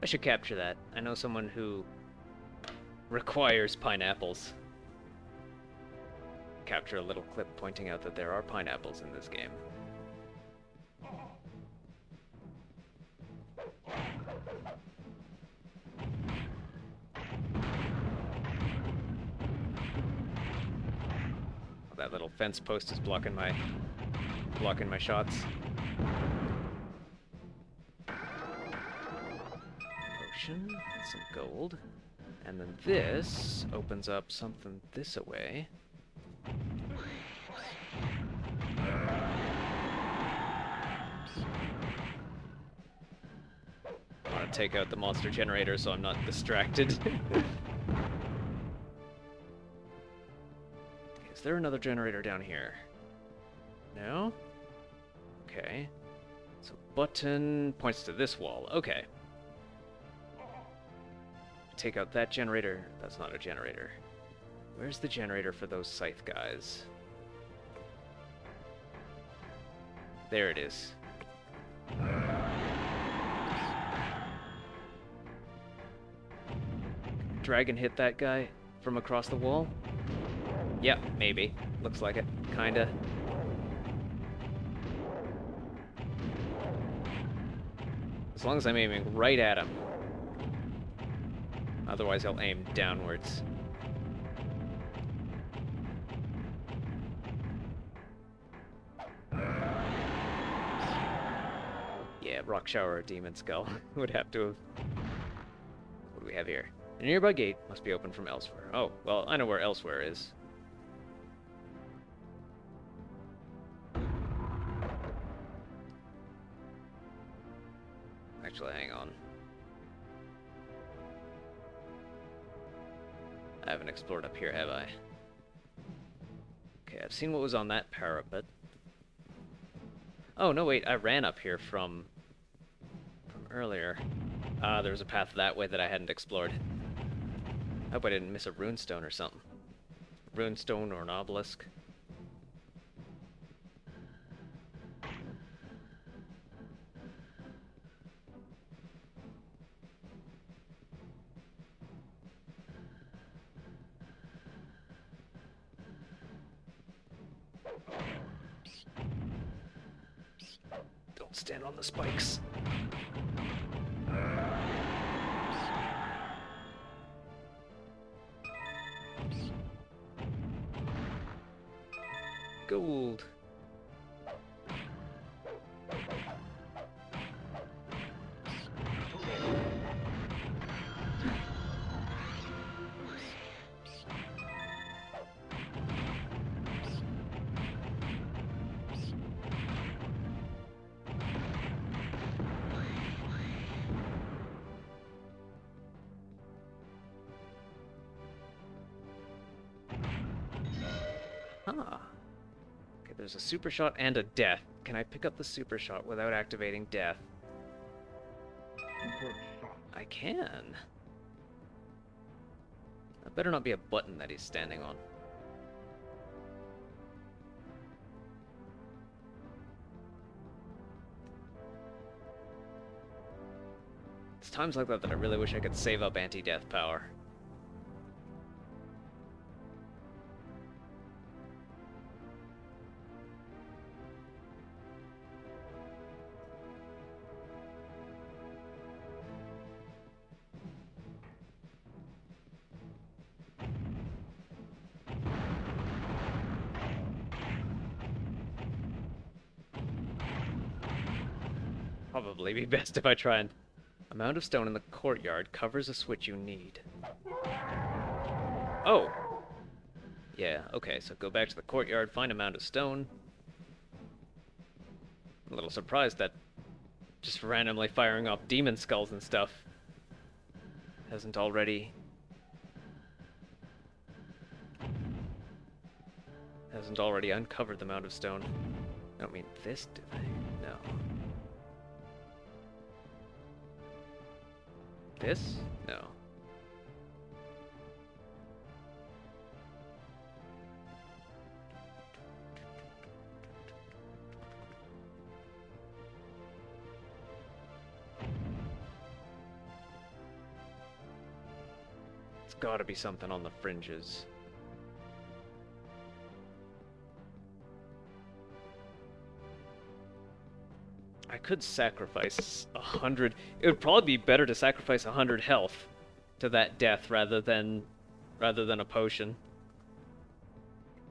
I should capture that. I know someone who requires pineapples. Capture a little clip pointing out that there are pineapples in this game. That little fence post is blocking my shots. Potion, some gold. And then this opens up something this away. I want to take out the monster generator so I'm not distracted. Is there another generator down here? No? Okay. So button points to this wall. Okay. Take out that generator. That's not a generator. Where's the generator for those scythe guys? There it is. Dragon hit that guy from across the wall? Yep, maybe. Looks like it. Kinda. As long as I'm aiming right at him. Otherwise, I'll aim downwards. Yeah, rock shower or demon skull would have to have... What do we have here? A nearby gate must be opened from elsewhere. Oh, well, I know where elsewhere is. Actually, hang on. I haven't explored up here, have I? Okay, I've seen what was on that parapet. Oh, no, wait, I ran up here from earlier. There was a path that way that I hadn't explored. I hope I didn't miss a runestone or something. Runestone or an obelisk. Don't stand on the spikes. Gold. Huh. Okay, there's a super shot and a death. Can I pick up the super shot without activating death? I can. That better not be a button that he's standing on. It's times like that that I really wish I could save up anti-death power. Probably be best if I try and... A mound of stone in the courtyard covers a switch you need. Oh! Yeah, okay, so go back to the courtyard, find a mound of stone. I'm a little surprised that just randomly firing off demon skulls and stuff hasn't already uncovered the mound of stone. I don't mean this, did they? No. This? No. It's gotta be something on the fringes. I could sacrifice 100. It would probably be better to sacrifice 100 health to that death rather than a potion.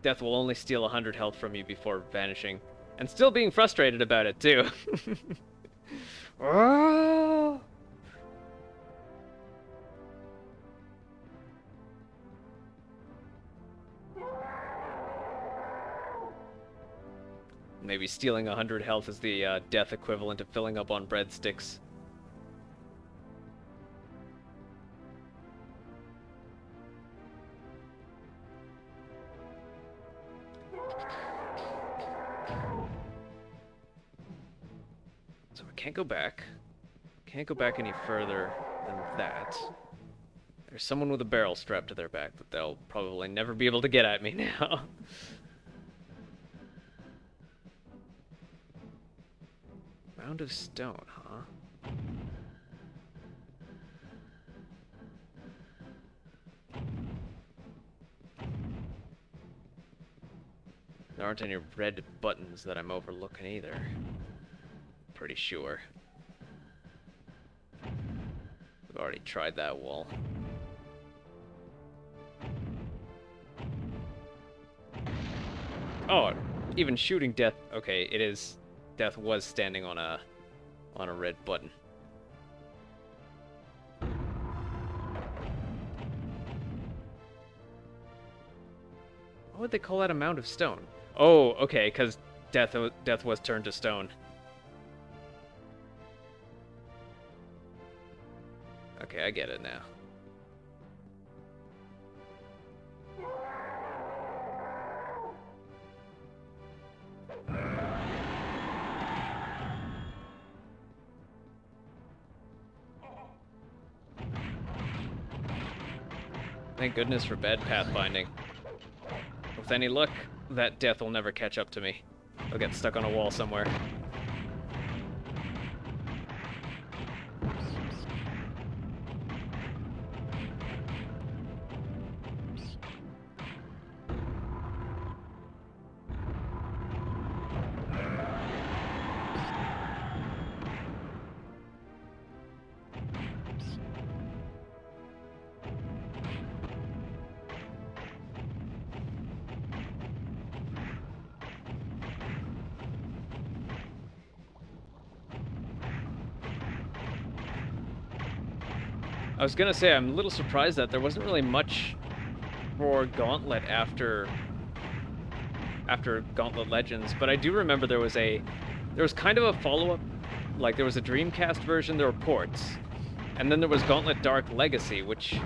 Death will only steal 100 health from you before vanishing, and still being frustrated about it too. Oh! Maybe stealing 100 health is the death equivalent of filling up on breadsticks. So we can't go back. Can't go back any further than that. There's someone with a barrel strapped to their back, but they'll probably never be able to get at me now. Mound of stone, huh? There aren't any red buttons that I'm overlooking either. Pretty sure. We've already tried that wall. Oh, even shooting death. Okay, it is. Death was standing on a red button. Why would they call that a mound of stone? Oh, okay, because death was turned to stone. Okay, I get it now. Thank goodness for bad pathfinding. With any luck, that death will never catch up to me. I'll get stuck on a wall somewhere. I was gonna say, I'm a little surprised that there wasn't really much for Gauntlet after Gauntlet Legends, but I do remember there was kind of a follow-up, like there was a Dreamcast version, there were ports, and then there was Gauntlet Dark Legacy, which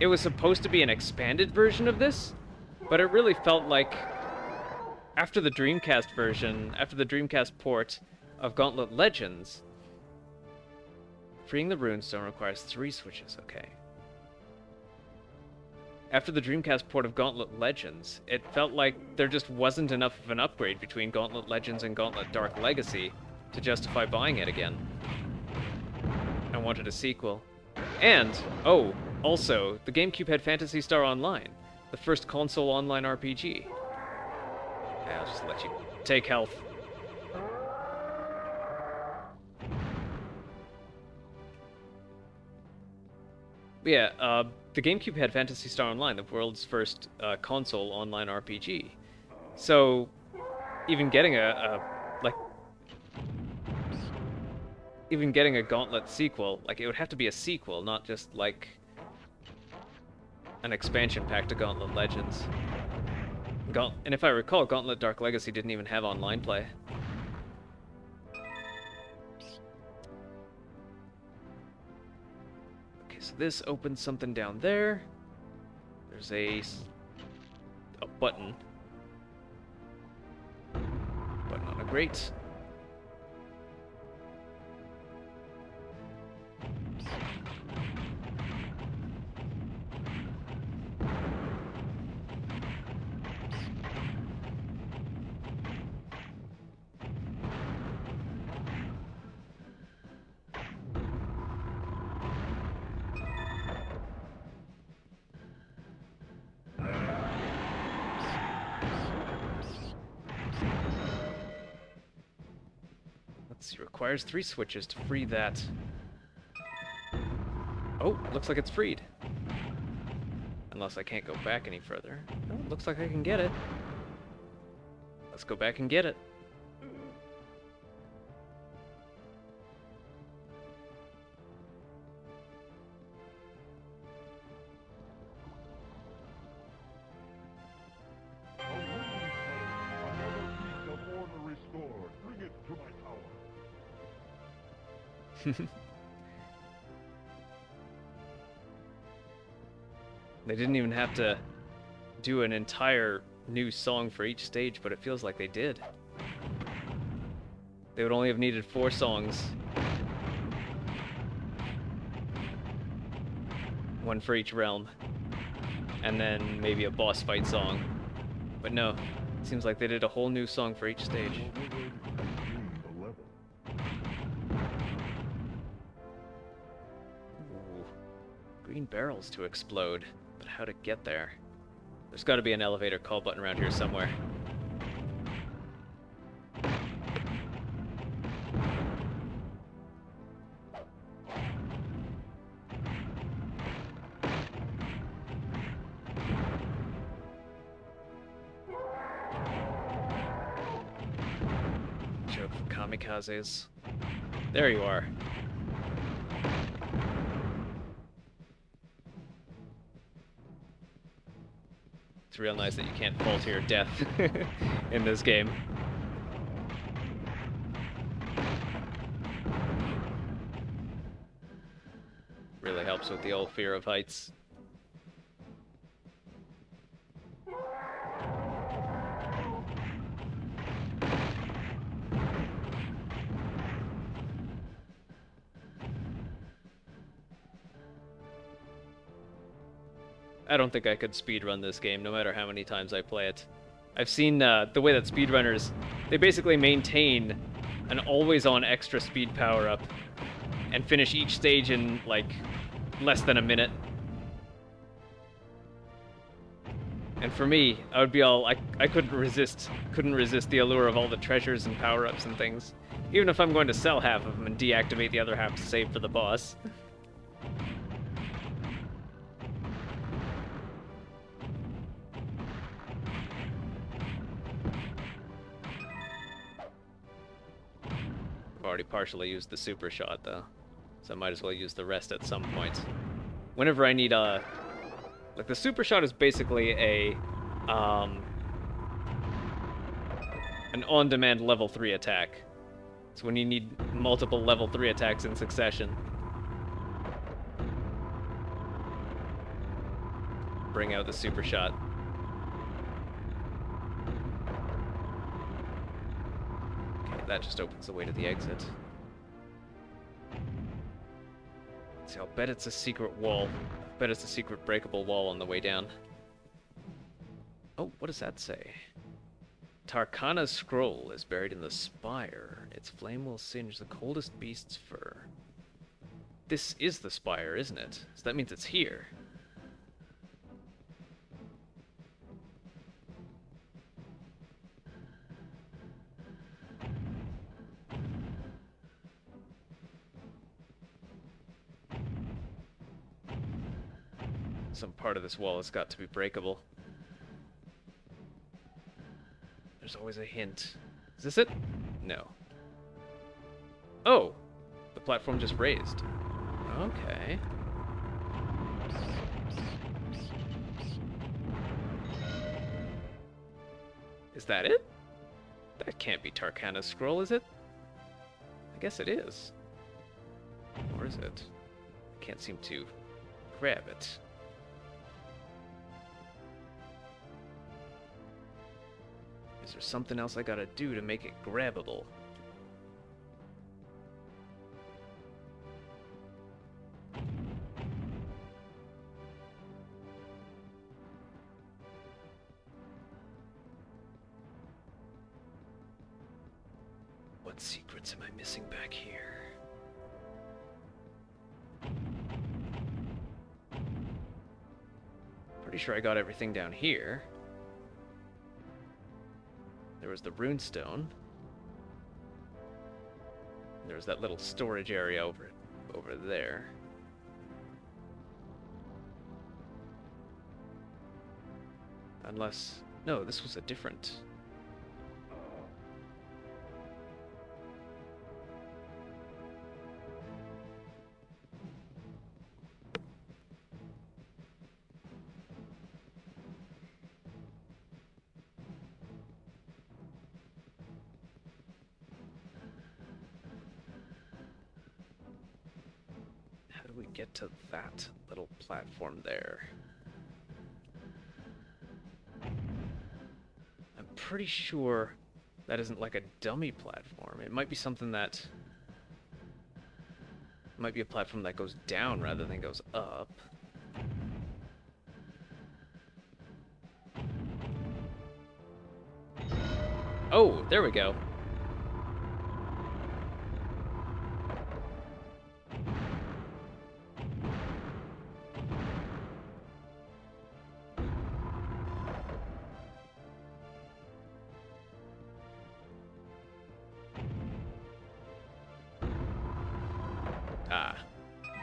it was supposed to be an expanded version of this, but it really felt like after the Dreamcast port of Gauntlet Legends, freeing the runestone requires 3 switches, okay. After the Dreamcast port of Gauntlet Legends, it felt like there just wasn't enough of an upgrade between Gauntlet Legends and Gauntlet Dark Legacy to justify buying it again. I wanted a sequel. And, oh, also, the GameCube had Phantasy Star Online, the first console online RPG. Yeah, I'll just let you take health. Yeah, the GameCube had Phantasy Star Online, the world's first console online RPG. So, even getting even getting a Gauntlet sequel, like, it would have to be a sequel, not just, like, an expansion pack to Gauntlet Legends. And if I recall, Gauntlet Dark Legacy didn't even have online play. Okay, so this opens something down there. There's a button. Button on a grate. It requires 3 switches to free that. Oh, looks like it's freed. Unless I can't go back any further. Oh, looks like I can get it. Let's go back and get it. They didn't even have to do an entire new song for each stage, but it feels like they did. They would only have needed 4 songs. One for each realm. And then maybe a boss fight song. But no, it seems like they did a whole new song for each stage. Ooh, green barrels to explode. But how to get there? There's got to be an elevator call button around here somewhere. Joke for kamikazes. There you are. It's real nice that you can't fall to your death in this game. Really helps with the old fear of heights. I don't think I could speedrun this game, no matter how many times I play it. I've seen the way that speedrunners, they basically maintain an always-on extra speed power-up and finish each stage in, like, less than a minute. And for me, I would be all, I couldn't resist the allure of all the treasures and power-ups and things. Even if I'm going to sell half of them and deactivate the other half to save for the boss. I've already partially used the super shot though, so I might as well use the rest at some point. Whenever I need a... Like, the super shot is basically an on-demand level 3 attack. It's when you need multiple level 3 attacks in succession. Bring out the super shot. Okay, that just opens the way to the exit. See, I'll bet it's a secret wall. I bet it's a secret breakable wall on the way down. Oh, what does that say? Tarkana's scroll is buried in the spire. Its flame will singe the coldest beast's fur. This is the spire, isn't it? So that means it's here. Some part of this wall has got to be breakable. There's always a hint. Is this it? No. Oh! The platform just raised. Okay. Is that it? That can't be Tarkana's scroll, is it? I guess it is. Or is it? Can't seem to grab it. Is there something else I gotta do to make it grabbable? What secrets am I missing back here? Pretty sure I got everything down here. There was the runestone. There was that little storage area over there. Unless... no, this was a different... How do we get to that little platform there? I'm pretty sure that isn't like a dummy platform. It might be something that... it might be a platform that goes down rather than goes up. Oh, there we go. Ah.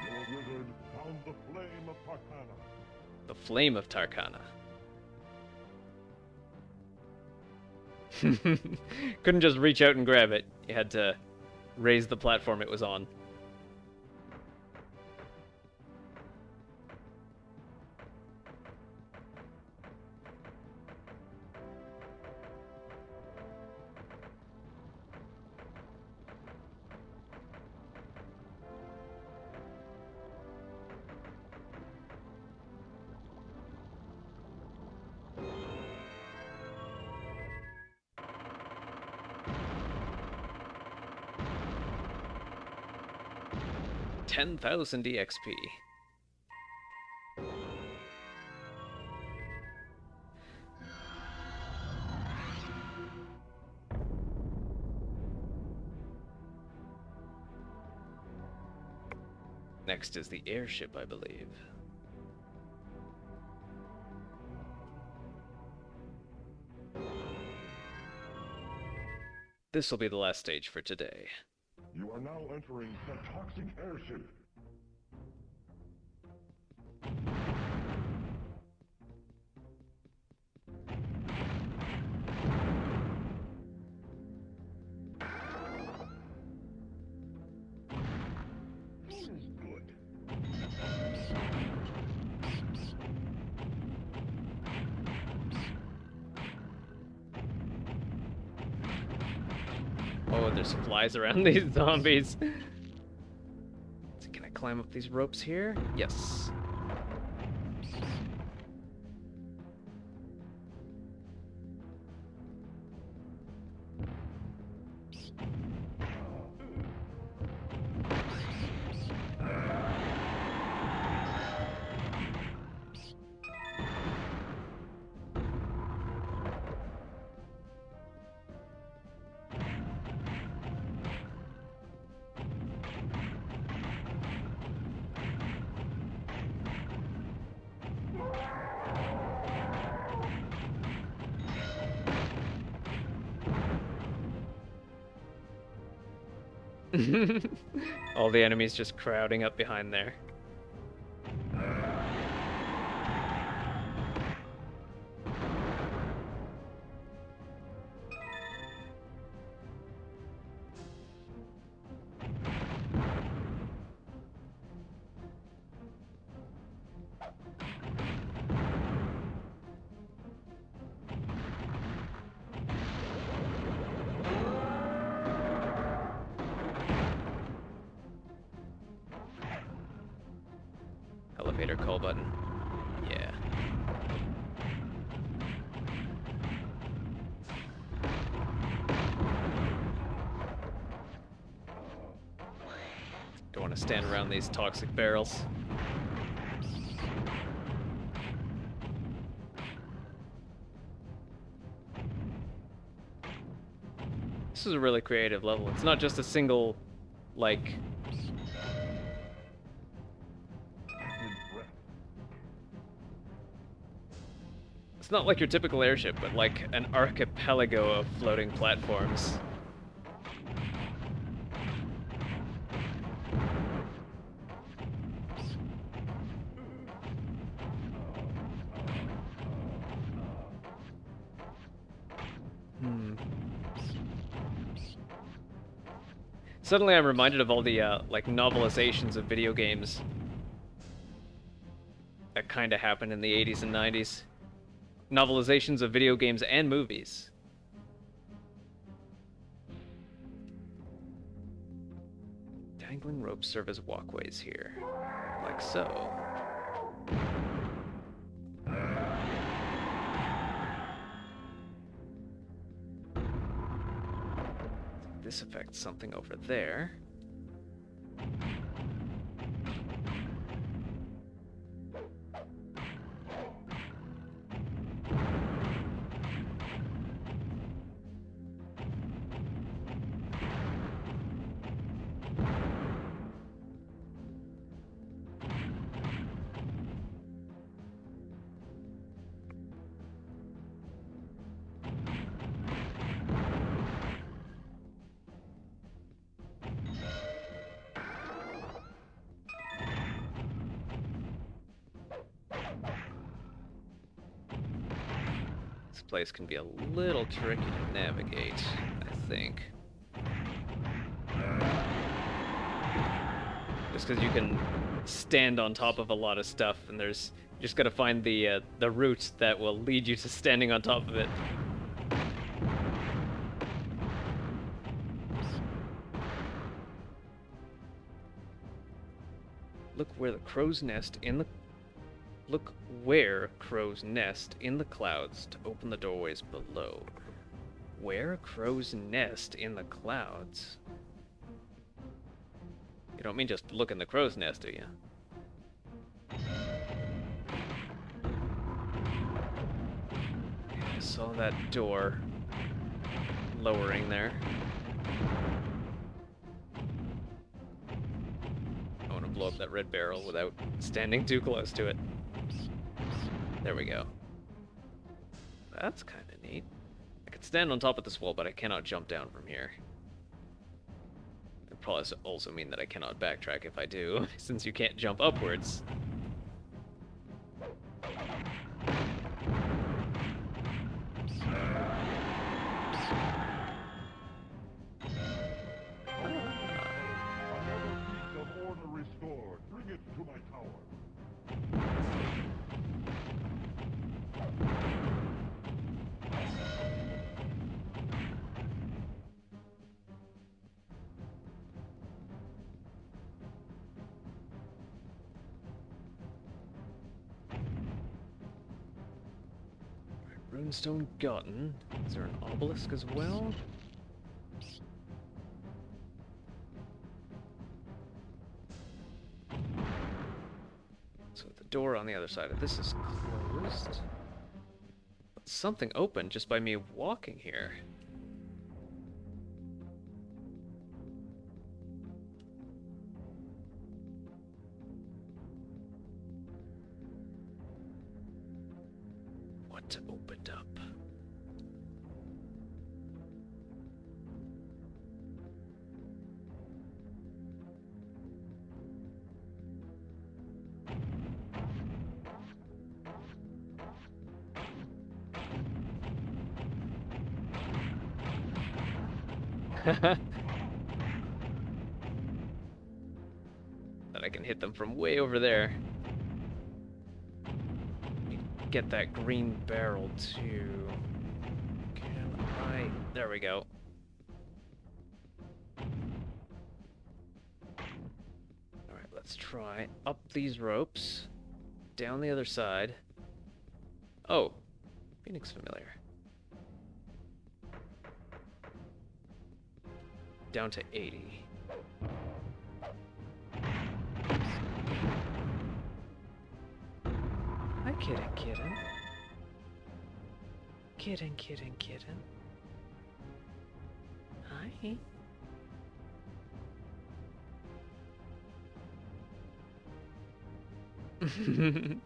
Your wizard found the flame of Tarkana. The flame of Tarkana. Couldn't just reach out and grab it. You had to raise the platform it was on. $10,000 EXP. Next is the airship, I believe. This will be the last stage for today. You are now entering the toxic airship. Good. Oh, there's flies around these zombies. So can I climb up these ropes here? Yes. All the enemies just crowding up behind there. elevator call button. Yeah. Don't want to stand around these toxic barrels. This is a really creative level. It's not just a single, like... It's not like your typical airship, but like an archipelago of floating platforms. Suddenly I'm reminded of all the, like, novelizations of video games that kind of happened in the 80s and 90s. Novelizations of video games and movies. Dangling ropes serve as walkways here. Like so. This affects something over there. This place can be a little tricky to navigate, I think. Just because you can stand on top of a lot of stuff, and you just gotta find the route that will lead you to standing on top of it. Look where crow's nest in the clouds to open the doorways below. Where crow's nest in the clouds? You don't mean just look in the crow's nest, do you? I saw that door lowering there. I want to blow up that red barrel without standing too close to it. There we go. That's kind of neat. I could stand on top of this wall, but I cannot jump down from here. It probably also mean that I cannot backtrack if I do, since you can't jump upwards. Runestone gotten. Is there an obelisk as well? So the door on the other side of this is closed. But something opened just by me walking here. What opened up? That I can hit them from way over there. Get that green barrel too. Can I? There we go. Alright, let's try up these ropes. down the other side. Oh, Phoenix Familiar. Down to 80. Hi, kitten, kitten. Kitten, kitten, kitten. Hi. Okay,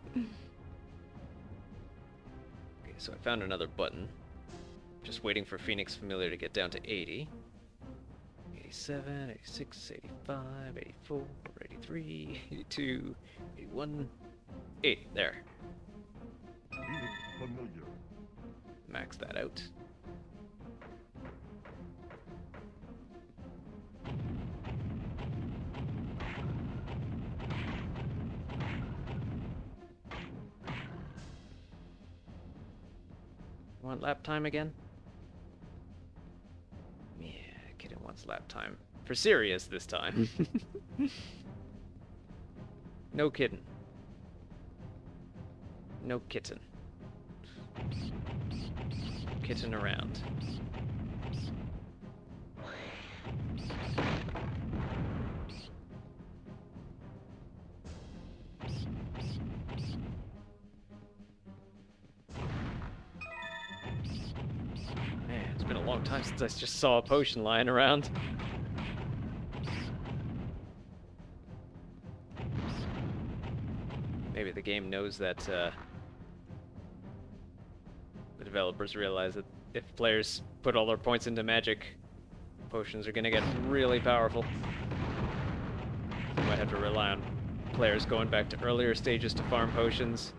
so I found another button. Just waiting for Phoenix Familiar to get down to 80. 87, 86, 85, 84, 83, 82, 81, 80. There. Phoenix Familiar. Max that out. Want lap time again? Yeah, kitten wants lap time. For serious this time. No kitten. No kitten. Kitten around. Man, it's been a long time since I just saw a potion lying around. Maybe the game knows that the developers realize that if players put all their points into magic, potions are gonna get really powerful. You might have to rely on players going back to earlier stages to farm potions,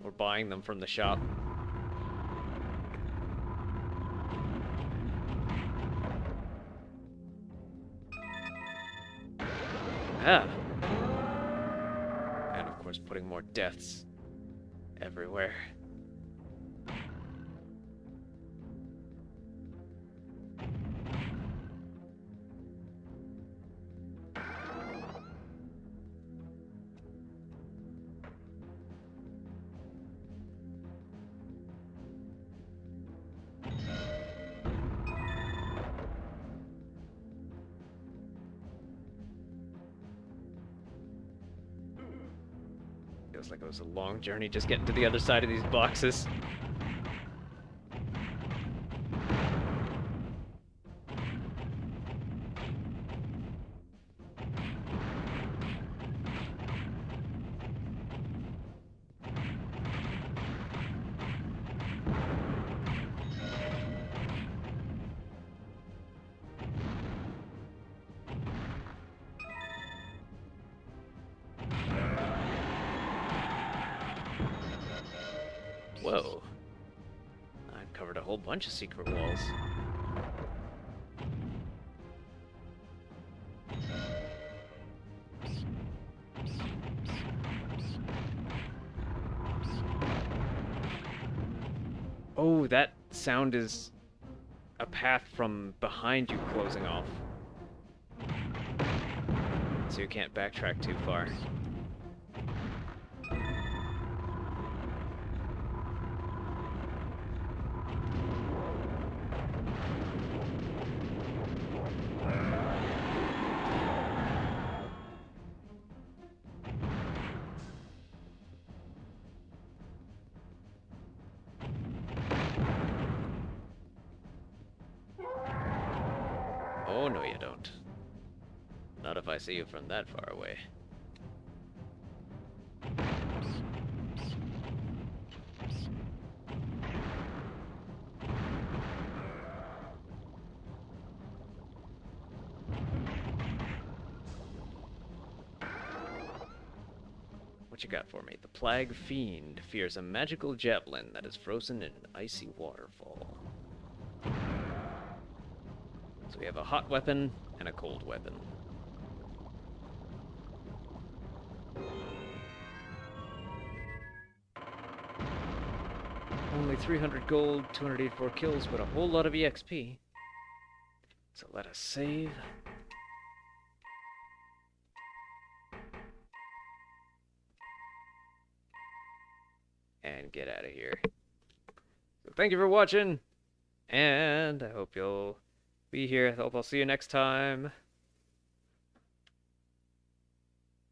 or buying them from the shop. Ah! And of course putting more deaths everywhere. Feels like it was a long journey just getting to the other side of these boxes. Whoa. I uncovered a whole bunch of secret walls. Oh, that sound is a path from behind you closing off. So you can't backtrack too far. Oh, no you don't. Not if I see you from that far away. What you got for me? The Plague Fiend fears a magical javelin that is frozen in an icy waterfall. So we have a hot weapon and a cold weapon. Only 300 gold, 284 kills, but a whole lot of EXP. So let us save. and get out of here. So thank you for watching, and I hope you'll be here. I hope I'll see you next time.